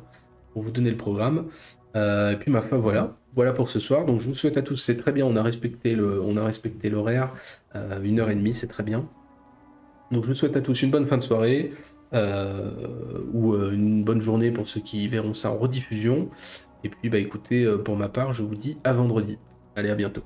vous donner le programme. Et puis, ma foi, voilà pour ce soir. Donc, je vous souhaite à tous, c'est très bien, on a respecté l'horaire. 1h30, c'est très bien. Donc, je vous souhaite à tous une bonne fin de soirée, ou une bonne journée pour ceux qui verront ça en rediffusion. Et puis, écoutez, pour ma part, je vous dis à vendredi. Allez, à bientôt.